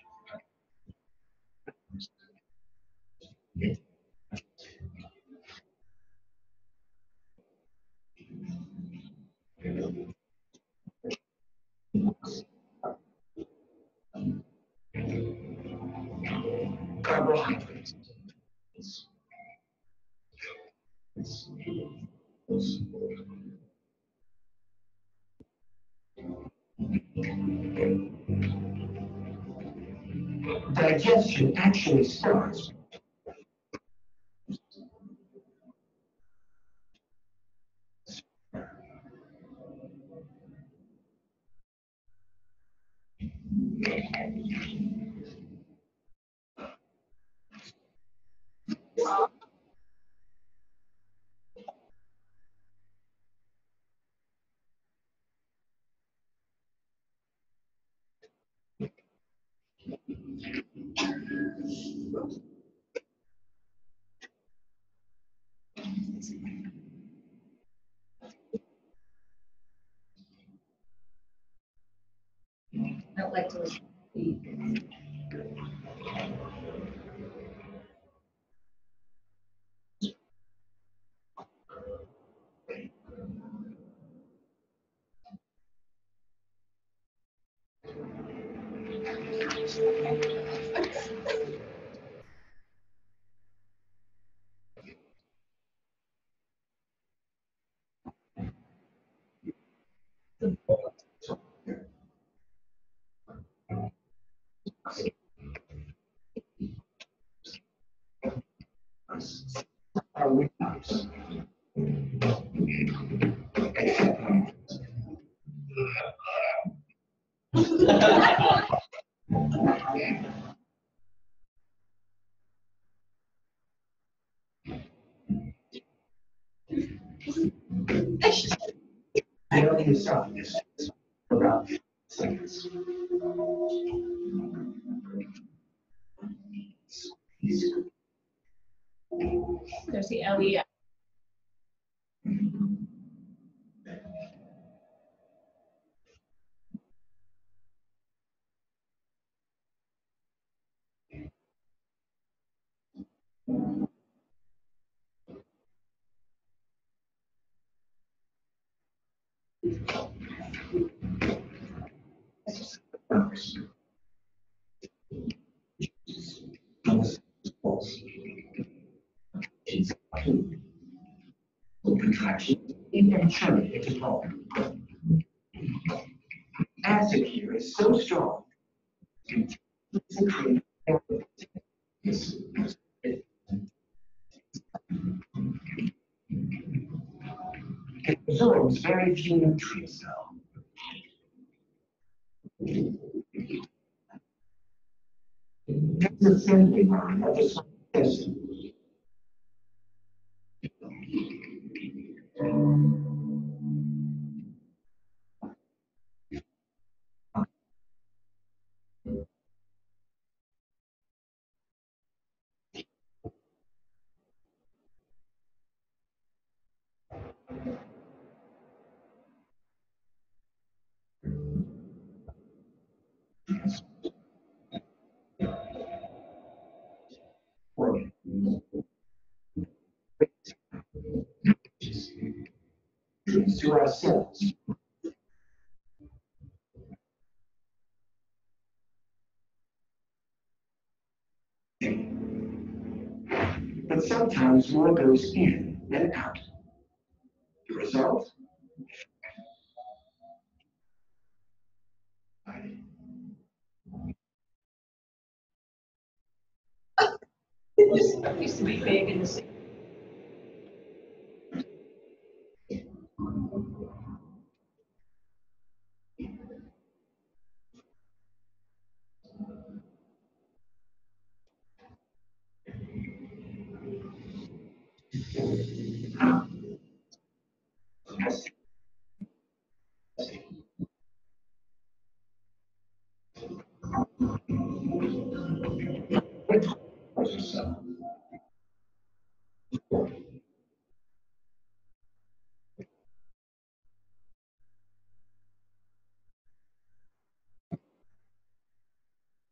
Carbohydrates. Digestion actually starts I'd like to speak. our weakness. I know the esophagus for about 5 seconds. There's the LEF. Contraction immaturity to talk. Acid here is so strong. It absorbs very few nutrients though. This assembly line of the system. To our cells. But sometimes more goes in than out. The result? It used to be big in the city.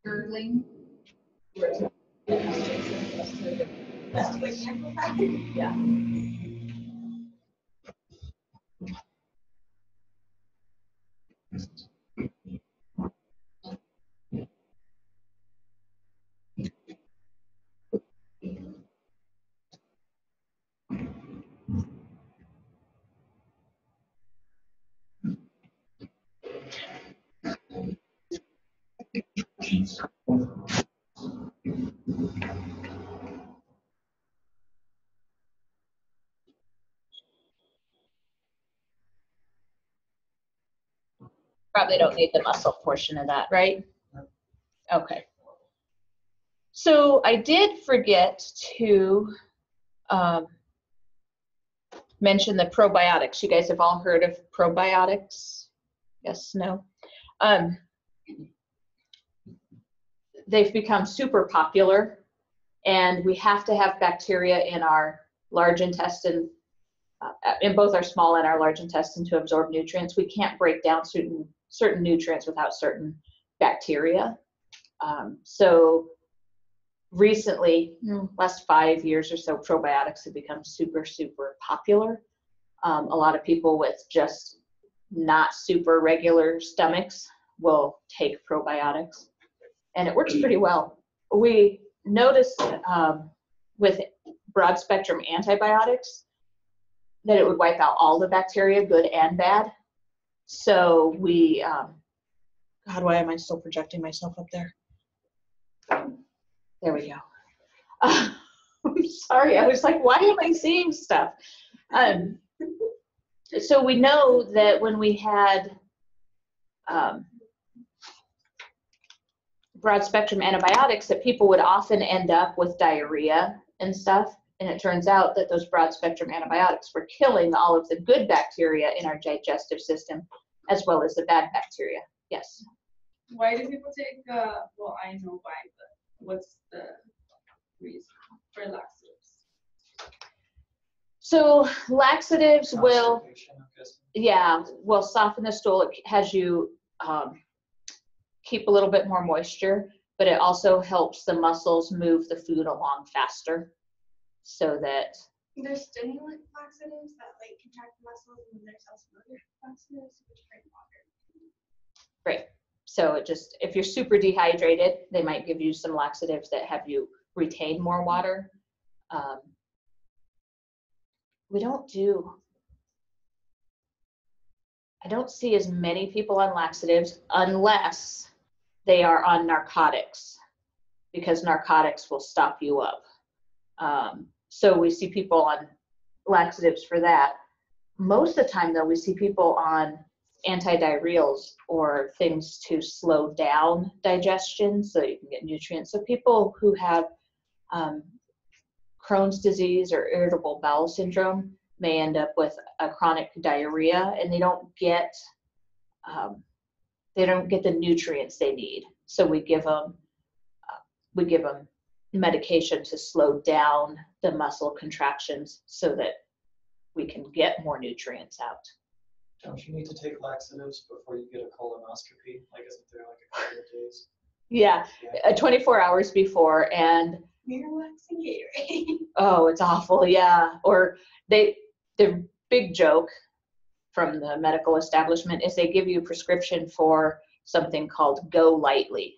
Gurgling. Yeah. Probably don't need the muscle portion of that, right? Okay. So I did forget to mention the probiotics. You guys have all heard of probiotics? Yes, no? They've become super popular, and we have to have bacteria in our large intestine, in both our small and our large intestine, to absorb nutrients. We can't break down certain nutrients without certain bacteria. So recently, last 5 years or so, probiotics have become super, super popular. A lot of people with just not super regular stomachs will take probiotics, and it works pretty well. We noticed with broad spectrum antibiotics that it would wipe out all the bacteria, good and bad. So we, God, why am I still projecting myself up there? There we go. I'm sorry, I was like, why am I seeing stuff? So we know that when we had broad spectrum antibiotics, that people would often end up with diarrhea and stuff. And it turns out that those broad spectrum antibiotics were killing all of the good bacteria in our digestive system, as well as the bad bacteria. Yes. Why do people take, well, I know why, but what's the reason for laxatives? So laxatives will, Constipation, I'm guessing. yeah, will soften the stool. It has you keep a little bit more moisture, but it also helps the muscles move the food along faster, so that There's stimulant laxatives that like contract the muscles, and then there's also other laxatives which drink water. Right. So it just, if you're super dehydrated, they might give you some laxatives that have you retain more water. I don't see as many people on laxatives unless they are on narcotics, because narcotics will stop you up. So we see people on laxatives for that. Most of the time though, we see people on antidiarrheals or things to slow down digestion so you can get nutrients. So people who have Crohn's disease or irritable bowel syndrome may end up with a chronic diarrhea, and they don't get the nutrients they need. So we give them medication to slow down the muscle contractions so that we can get more nutrients out. Don't you need to take laxatives before you get a colonoscopy? Like, isn't there like a couple of days? Yeah, 24 hours before, and Miralax and Gatorade. oh, it's awful, yeah. Or the big joke from the medical establishment is they give you a prescription for something called Go Lightly.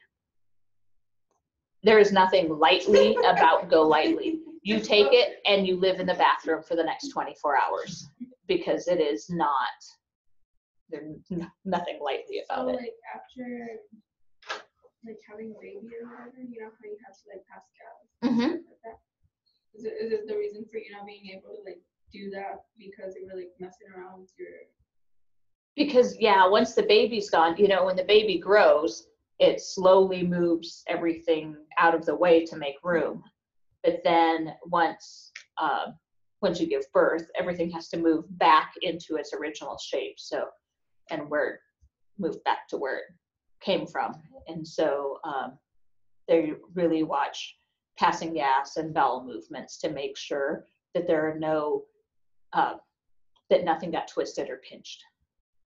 There is nothing lightly about Go Lightly. You take it and you live in the bathroom for the next 24 hours because it is not, there's nothing lightly about it. Like after like having a baby or whatever, you know how you have to like pass gas. Mm-hmm. Like that. Is it the reason for you not being able to like do that because you were like messing around with your? Because yeah, once the baby's gone, you know, when the baby grows, it slowly moves everything out of the way to make room. But then once you give birth, everything has to move back into its original shape. So, and where moved back to where it came from. And so they really watch passing gas and bowel movements to make sure that there are no, that nothing got twisted or pinched.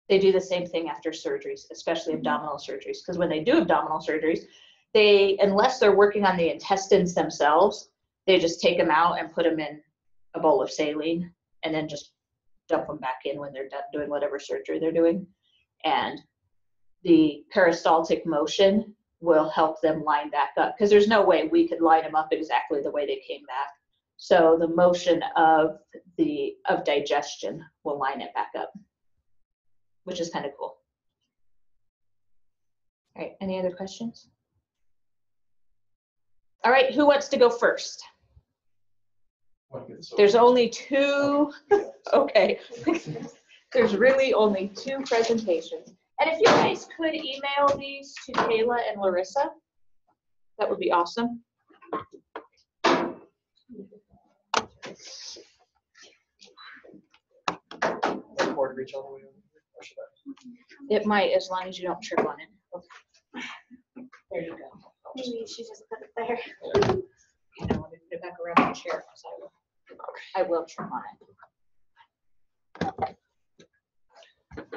They do the same thing after surgeries, especially abdominal surgeries, because when they do abdominal surgeries, unless they're working on the intestines themselves, they just take them out and put them in a bowl of saline and then just dump them back in when they're done doing whatever surgery they're doing. And the peristaltic motion will help them line back up, because there's no way we could line them up exactly the way they came back. So the motion of digestion will line it back up, which is kind of cool. All right, any other questions? All right, who wants to go first? There's only two, okay. There's really only two presentations. And if you guys could email these to Kayla and Larissa, that would be awesome. More to reach all the way over, or should I? It might, as long as you don't trip on it. There you go. Maybe you should just put it there. You know, let me put it back around the chair, because I will trip on it.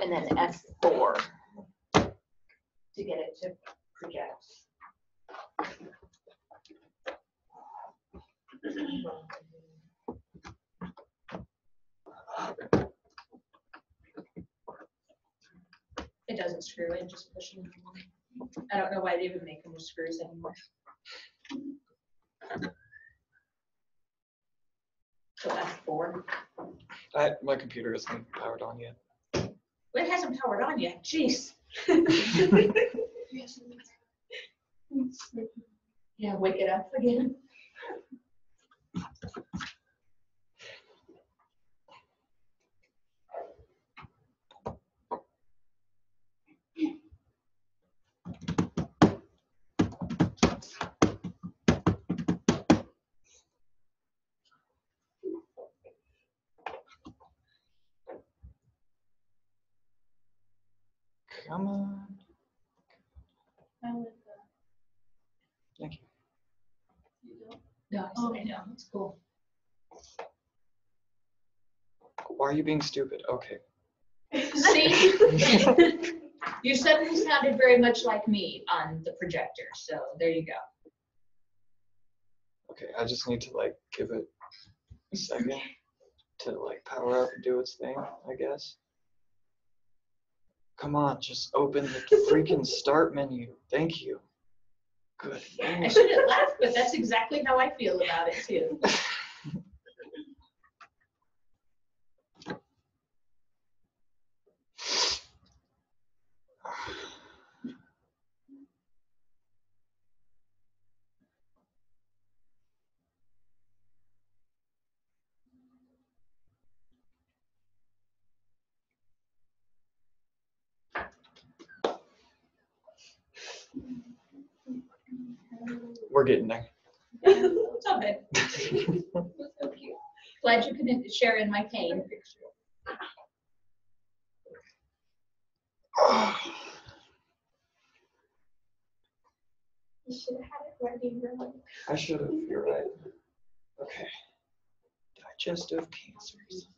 And then F4 to get it to project. It doesn't screw in, just push it. I don't know why they even make them with screws anymore. So F4. My computer isn't powered on yet. It hasn't powered on yet. Jeez. Yeah, wake it up again. Come on. I like Thank you. that. You don't? No, I know. It's cool. Why are you being stupid? Okay. See? You suddenly sounded very much like me on the projector, so there you go. Okay, I just need to like give it a second to like power up and do its thing, I guess. Come on, just open the freaking start menu. Thank you. Good. I shouldn't laugh, but that's exactly how I feel about it too. We're getting there. It's all good. It's so cute. Glad you can share in my pain. You should have had it ready, really. I should have, you're right. Okay. Digestive cancers.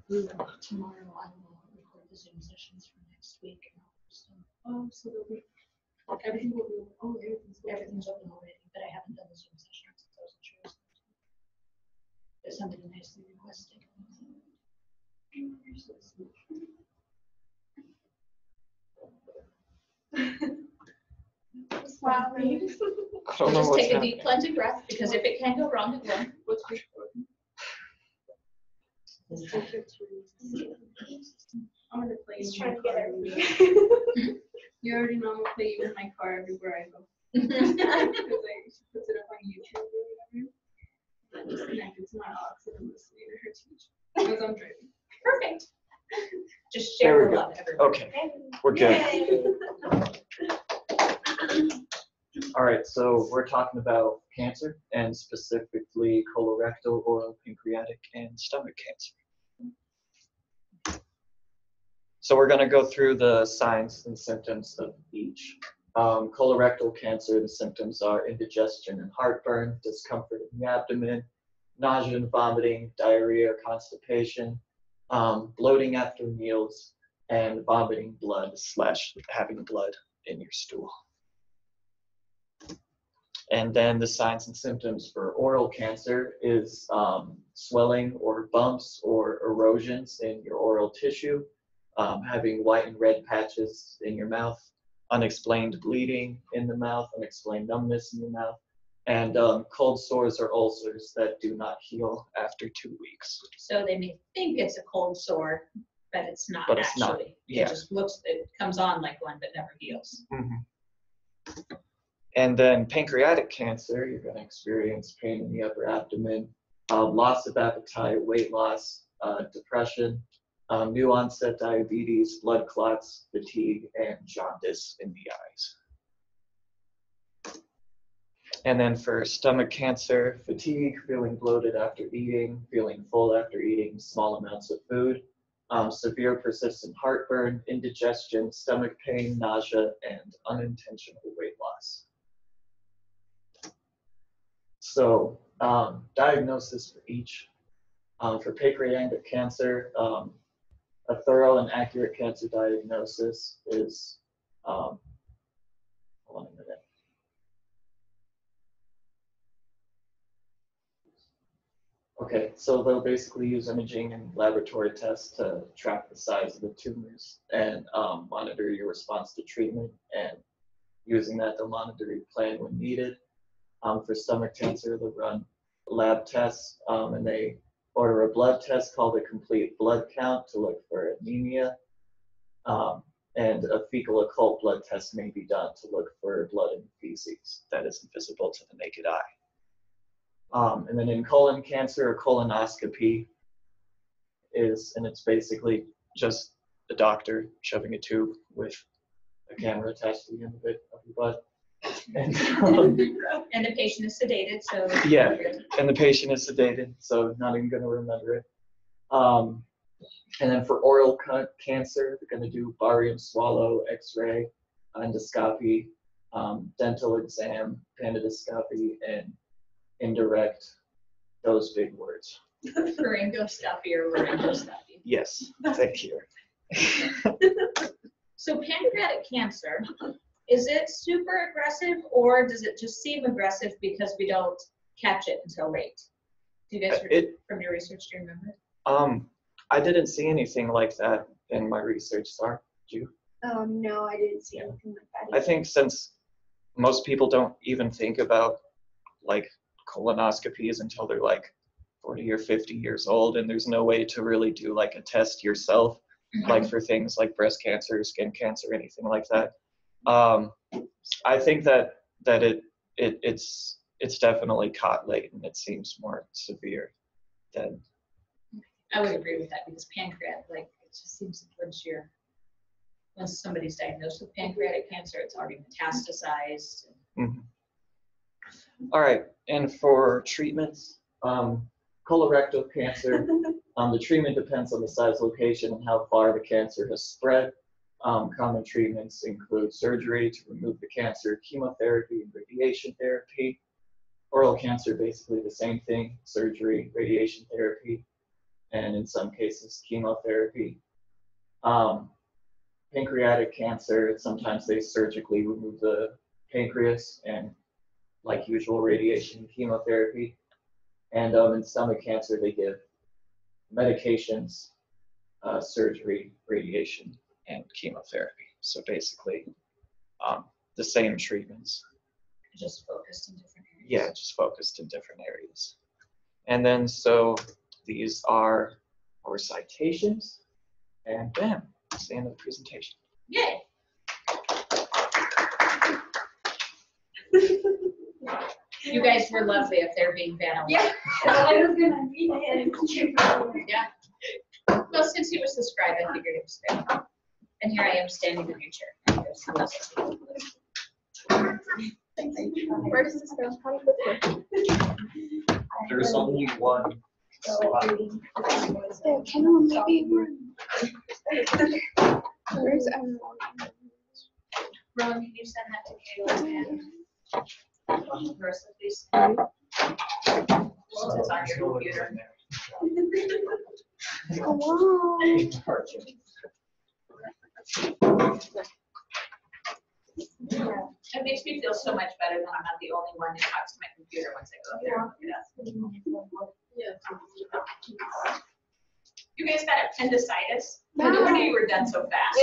Tomorrow I will record the Zoom sessions for next week. So everything will be, Everything's open already, but I haven't done the Zoom sessions. So I wasn't sure. But somebody nicely requested. Wow. I don't We'll know just what's take a happening. deep cleansing breath, because if it can go wrong, it will. what's recording? I'm gonna play He's you trying in to my get car. everything. You already know I'm gonna play you in my car everywhere I go. Because she puts it up on YouTube or whatever. I'm just connected to my aux and I'm listening to her teach as I'm driving. Perfect. Just There share we the go. love, everybody. Okay, we're good. Yay. All right, so we're talking about cancer and specifically colorectal, oral, pancreatic, and stomach cancer. So we're going to go through the signs and symptoms of each. Colorectal cancer, the symptoms are indigestion and heartburn, discomfort in the abdomen, nausea and vomiting, diarrhea, constipation, bloating after meals, and vomiting blood / having blood in your stool. And then the signs and symptoms for oral cancer is swelling or bumps or erosions in your oral tissue, having white and red patches in your mouth, unexplained bleeding in the mouth, unexplained numbness in the mouth, and cold sores or ulcers that do not heal after 2 weeks. So they may think it's a cold sore, but it's not But it's not, actually. yeah. It just looks, it comes on like one, but never heals. Mm-hmm. And then pancreatic cancer, you're going to experience pain in the upper abdomen, loss of appetite, weight loss, depression, new onset diabetes, blood clots, fatigue, and jaundice in the eyes. And then for stomach cancer, fatigue, feeling bloated after eating, feeling full after eating small amounts of food, severe persistent heartburn, indigestion, stomach pain, nausea, and unintentional weight loss. So diagnosis for each. For pancreatic cancer, a thorough and accurate cancer diagnosis is, hold on a minute. Okay, so they'll basically use imaging and laboratory tests to track the size of the tumors and monitor your response to treatment, and using that they'll monitor your plan when needed. For stomach cancer, they'll run lab tests, and they order a blood test called a complete blood count to look for anemia, and a fecal occult blood test may be done to look for blood in feces that isn't visible to the naked eye. And then in colon cancer, a colonoscopy is, and it's basically just the doctor shoving a tube with a camera attached to the end of it, of your butt. And the patient is sedated, so. yeah, and the patient is sedated, so not even going to remember it. And then for oral cancer, they're going to do barium swallow, X-ray, endoscopy, dental exam, panadoscopy, and indirect, those big words. Laryngoscopy or laryngoscopy. Yes, thank you. So pancreatic cancer is it super aggressive or does it just seem aggressive because we don't catch it until late? Do you guys, from your research, do you remember? I didn't see anything like that in my research, Sarah. Did you? No, I didn't see anything like that. I think since most people don't even think about like colonoscopies until they're like 40 or 50 years old, and there's no way to really do like a test yourself, like for things like breast cancer, skin cancer, anything like that. I think that it's definitely caught late, and it seems more severe than. I would agree with that because pancreatic, like it just seems like once somebody's diagnosed with pancreatic cancer, it's already metastasized. Mm-hmm. All right, and for treatments, colorectal cancer, the treatment depends on the size, location, and how far the cancer has spread. Common treatments include surgery to remove the cancer, chemotherapy, and radiation therapy. Oral cancer, basically the same thing, surgery, radiation therapy, and in some cases, chemotherapy. Pancreatic cancer, sometimes they surgically remove the pancreas and like usual radiation and chemotherapy. And in stomach cancer, they give medications, surgery, radiation, and chemotherapy. So basically, the same treatments. Just focused in different areas. Yeah, just focused in different areas. And then, so these are our citations, and bam, that's the end of the presentation. Yay! You guys were lovely if they're being bad. Yeah, I was gonna read it. Yeah. Well, since he was the scribe, I figured it was good. And here I am standing in your chair. Where does this go? How does this work? There's only one spot. There can only be one. Where's Rowan, can you send that to Kayla and Marissa, please? Since it's on your computer. oh, wow. It makes me feel so much better that I'm not the only one that talks to my computer once I go there. Yeah. You guys got appendicitis? No. No wonder you were done so fast.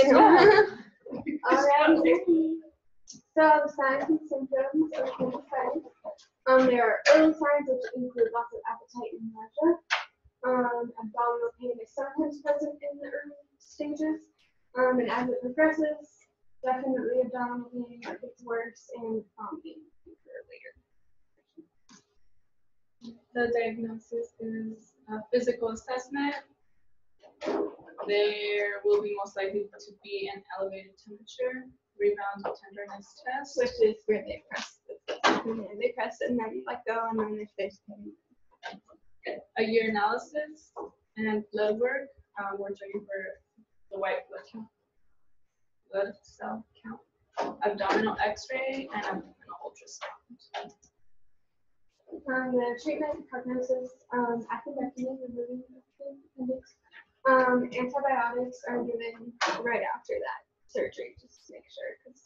Alrighty. So the signs and symptoms of appendicitis. There are early signs which include loss of appetite and nausea. Abdominal pain is sometimes present in the early stages. And as it progresses, definitely abdominal pain gets worse and vomiting later. The diagnosis is a physical assessment. There will be most likely to be an elevated temperature, rebound tenderness test. Which is where they press they press it and then let go, and then if there's pain. A urinalysis and blood work. We're checking for the white blood cell count. Abdominal X-ray and abdominal ultrasound. The treatment prognosis, appendectomy, removing the appendix. Antibiotics are given right after that surgery, just to make sure, because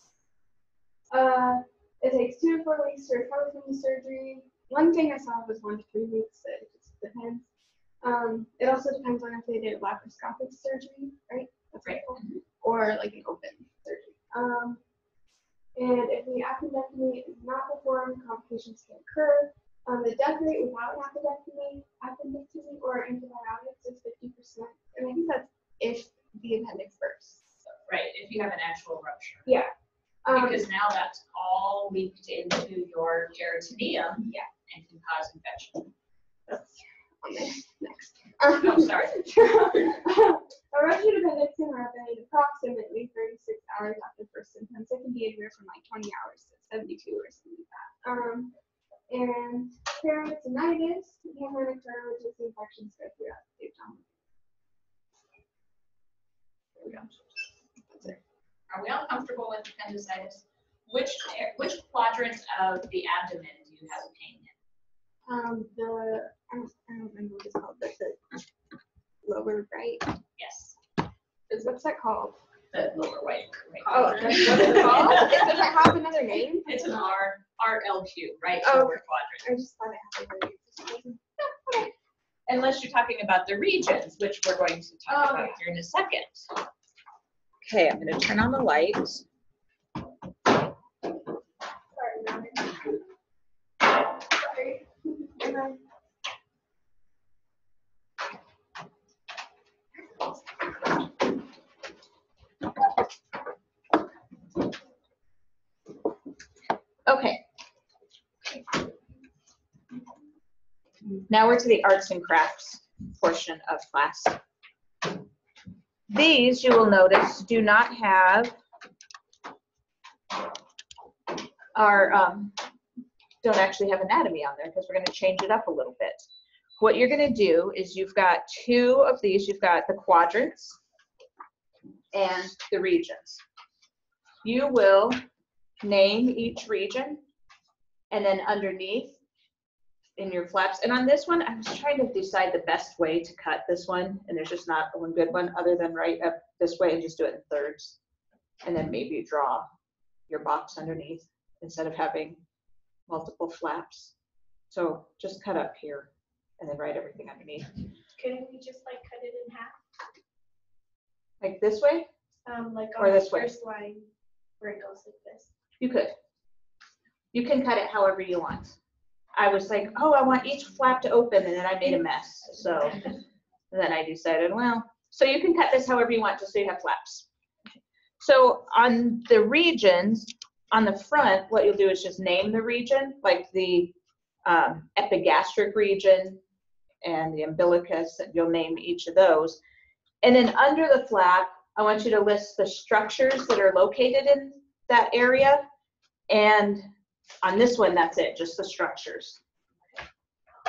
it takes 2 to 4 weeks to recover from the surgery. One thing I saw was 1 to 3 weeks, so it just depends. It also depends on if they did laparoscopic surgery, right? That's right. Or like an open surgery. And if the appendectomy is not performed, complications can occur. The death rate without an appendectomy or antibiotics is 50%. And I think that's if the appendix bursts. Right, if you have an actual rupture. Yeah. Because now that's all leaked into your peritoneum. Yeah. And can cause infection. That's on the next. Oh, sorry. A ruptured appendix can happen approximately 36 hours after first symptoms. It can be anywhere from like 20 hours to 72 or something like that. And peritonitis can occur, which is infections go throughout the abdomen. There we go. That's it. Are we all comfortable with appendicitis? Which quadrant of the abdomen do you have pain in? I don't remember what it's called, but the lower right. Yes. What's that called? the lower right. Oh, that's what it's called? Does it have another name? It's an RLQ, right Oh. lower quadrant. I just thought it had another name. Unless you're talking about the regions, which we're going to talk about here in a second. Okay, I'm going to turn on the lights. Sorry, Robin. Sorry. And then- Okay. Now we're to the arts and crafts portion of class. These, you will notice, do not have don't actually have anatomy on there because we're going to change it up a little bit. What you're going to do is you've got two of these. You've got the quadrants and the regions. You will name each region, and then underneath in your flaps. And on this one, I was trying to decide the best way to cut this one, and there's just not one good one other than right up this way and just do it in thirds. And then maybe draw your box underneath instead of having multiple flaps. So just cut up here and then write everything underneath. Couldn't we just like cut it in half? Like this way? Like Or on the this way? first line where it goes like this. You could. You can cut it however you want. I was like, oh, I want each flap to open, and then I made a mess. So then I decided, well, so you can cut this however you want, just so you have flaps. So on the regions, on the front, what you'll do is just name the region, like the epigastric region and the umbilicus, and you'll name each of those. And then under the flap, I want you to list the structures that are located in that area. And on this one, that's it, just the structures.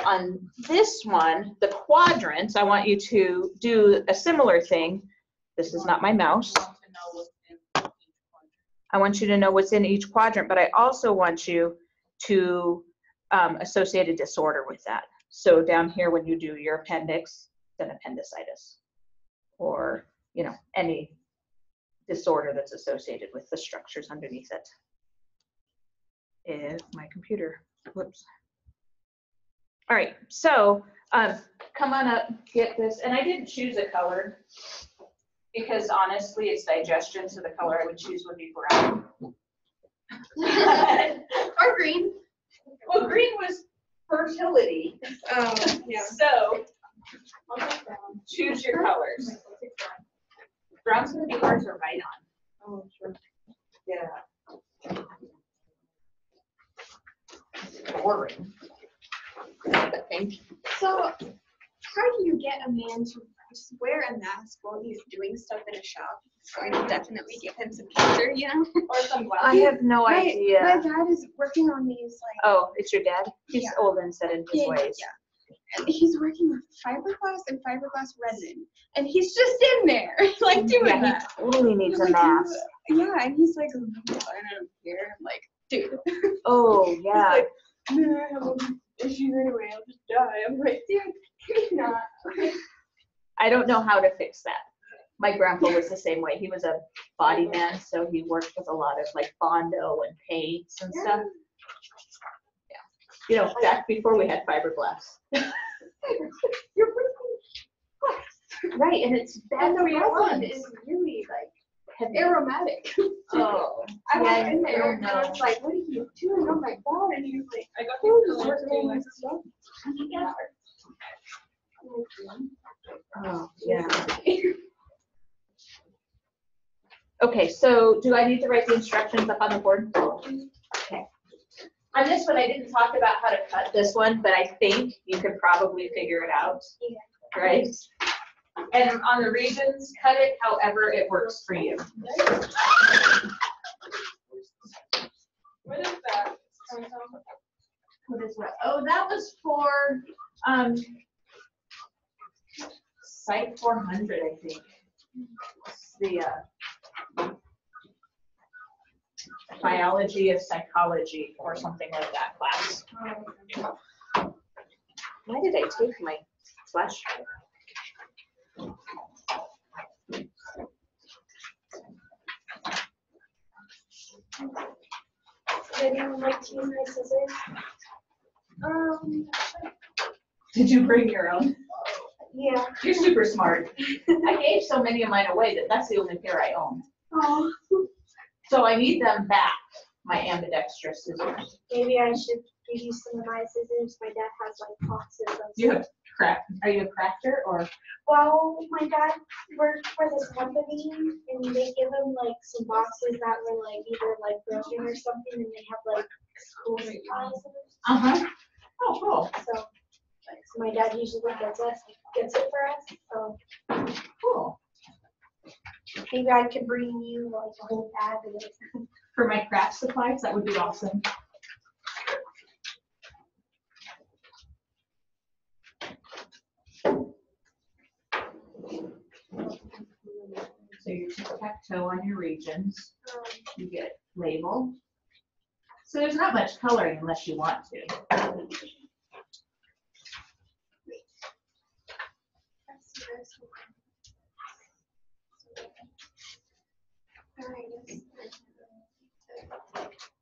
On this one, the quadrants, I want you to do a similar thing. This is not my mouse. I want you to know what's in each quadrant, but I also want you to associate a disorder with that. So down here, when you do your appendix, then appendicitis, or any disorder that's associated with the structures underneath it. If my computer, whoops. All right, so come on up, get this. And I didn't choose a color because honestly, it's digestion, so the color I would choose would be brown. Or green. Well, green was fertility. Oh, yeah. So choose your colors. Brown's gonna be hard to write on. Oh, sure. Yeah. Boring. Thank you. So, how do you get a man to just wear a mask while he's doing stuff in a shop? It's going to definitely give him some cancer, Or some I have no my idea. dad is working on these, like. Oh, it's your dad? He's Yeah. old and set in his ways. Yeah. And he's working with fiberglass and fiberglass resin. And he's just in there, like, doing Yeah, that. he really needs a Like, mask. Yeah, and he's like, oh, I don't care. I'm like, dude. Oh, yeah. like, no, I have an issue anyway. I'll just die. I'm like, dude, you're not. I don't know how to fix that. My grandpa was the same way. He was a body man, so he worked with a lot of like Bondo and paints and stuff. Yeah. Back before we had fiberglass. You're breathing. Right, and it's bad And the for your resin lungs. is really like Heavy. aromatic. Oh, I yeah, went in there I and don't I know. was like, what are you doing? Oh my god. And he was like, I got oh, these he's colors working too. on this stuff. Oh, yeah. Okay, so do I need to write the instructions up on the board? Okay. On this one, I didn't talk about how to cut this one, but I think you could probably figure it out, right? And on the regions, cut it however it works for you. What is that? What is what? Oh, that was for Psych 400, I think. It's the biology of psychology or something like that class. Why did I take my flash drive? Does anyone like to use my scissors? Did you bring your own? Yeah. You're super smart. I gave so many of mine away that that's the only pair I own. Oh. So I need them back, my ambidextrous scissors. Maybe I should give you some of my scissors. My dad has like boxes of. You have are you a crafter or? Well, my dad worked for this company and they give him like some boxes that were like either like broken or something and they have like school supplies. Uh-huh. Oh, cool. So my dad usually gets it for us. So Cool. maybe I could bring you like a whole bag of it. For my craft supplies, that would be awesome. So you tic-tac-toe on your regions. You get label. So there's not much coloring unless you want to.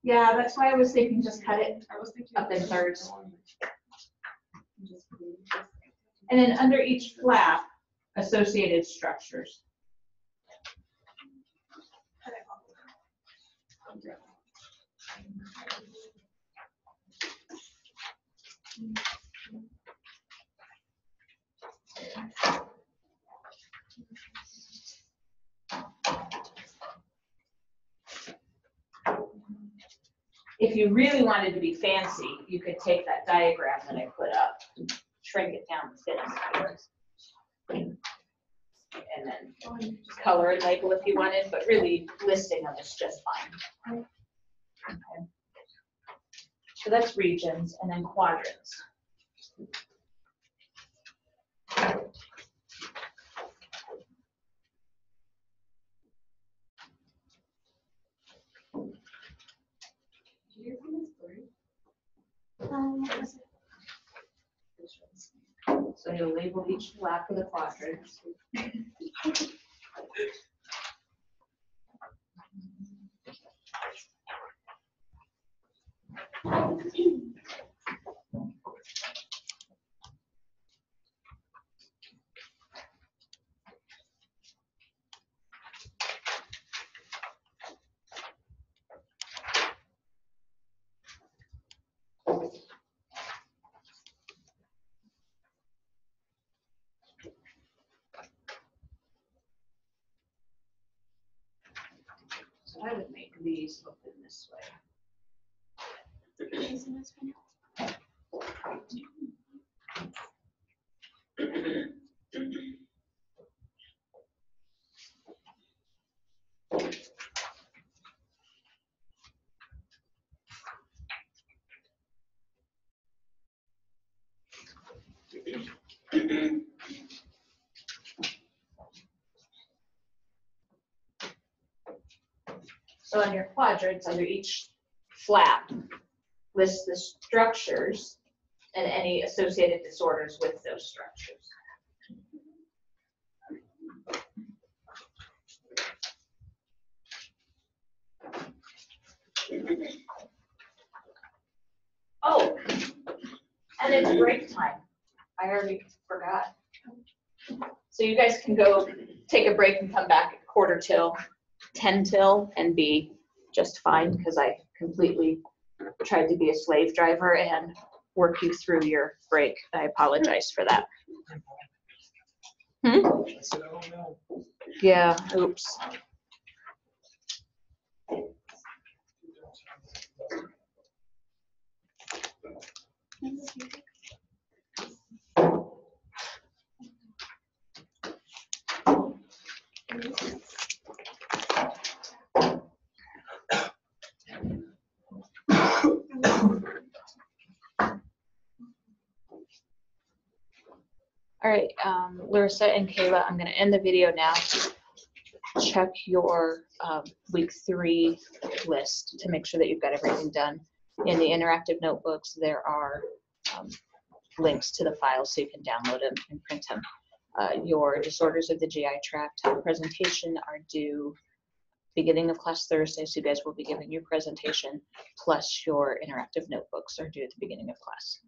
Yeah, that's why I was thinking just cut it up in thirds. And then under each flap, associated structures. If you really wanted to be fancy, you could take that diagram that I put up, shrink it down to fit size, and then color and label if you wanted, but really listing them is just fine. Okay. So that's regions, and then quadrants. So you'll label each flap with a quadrant. So I would make these open this way. So on your quadrants, under each flap, list the structures and any associated disorders with those structures. Oh, and it's break time. I already forgot. So you guys can go take a break and come back at 1/4 till, 10 till, and be just fine because I completely tried to be a slave driver and work you through your break. I apologize for that. Hmm? I said, oh no. Yeah, oops. All right, Larissa and Kayla, I'm gonna end the video now. Check your week 3 list to make sure that you've got everything done. In the interactive notebooks, there are links to the files so you can download them and print them. Your disorders of the GI tract presentation are due beginning of class Thursday, so you guys will be given your presentation, plus your interactive notebooks are due at the beginning of class.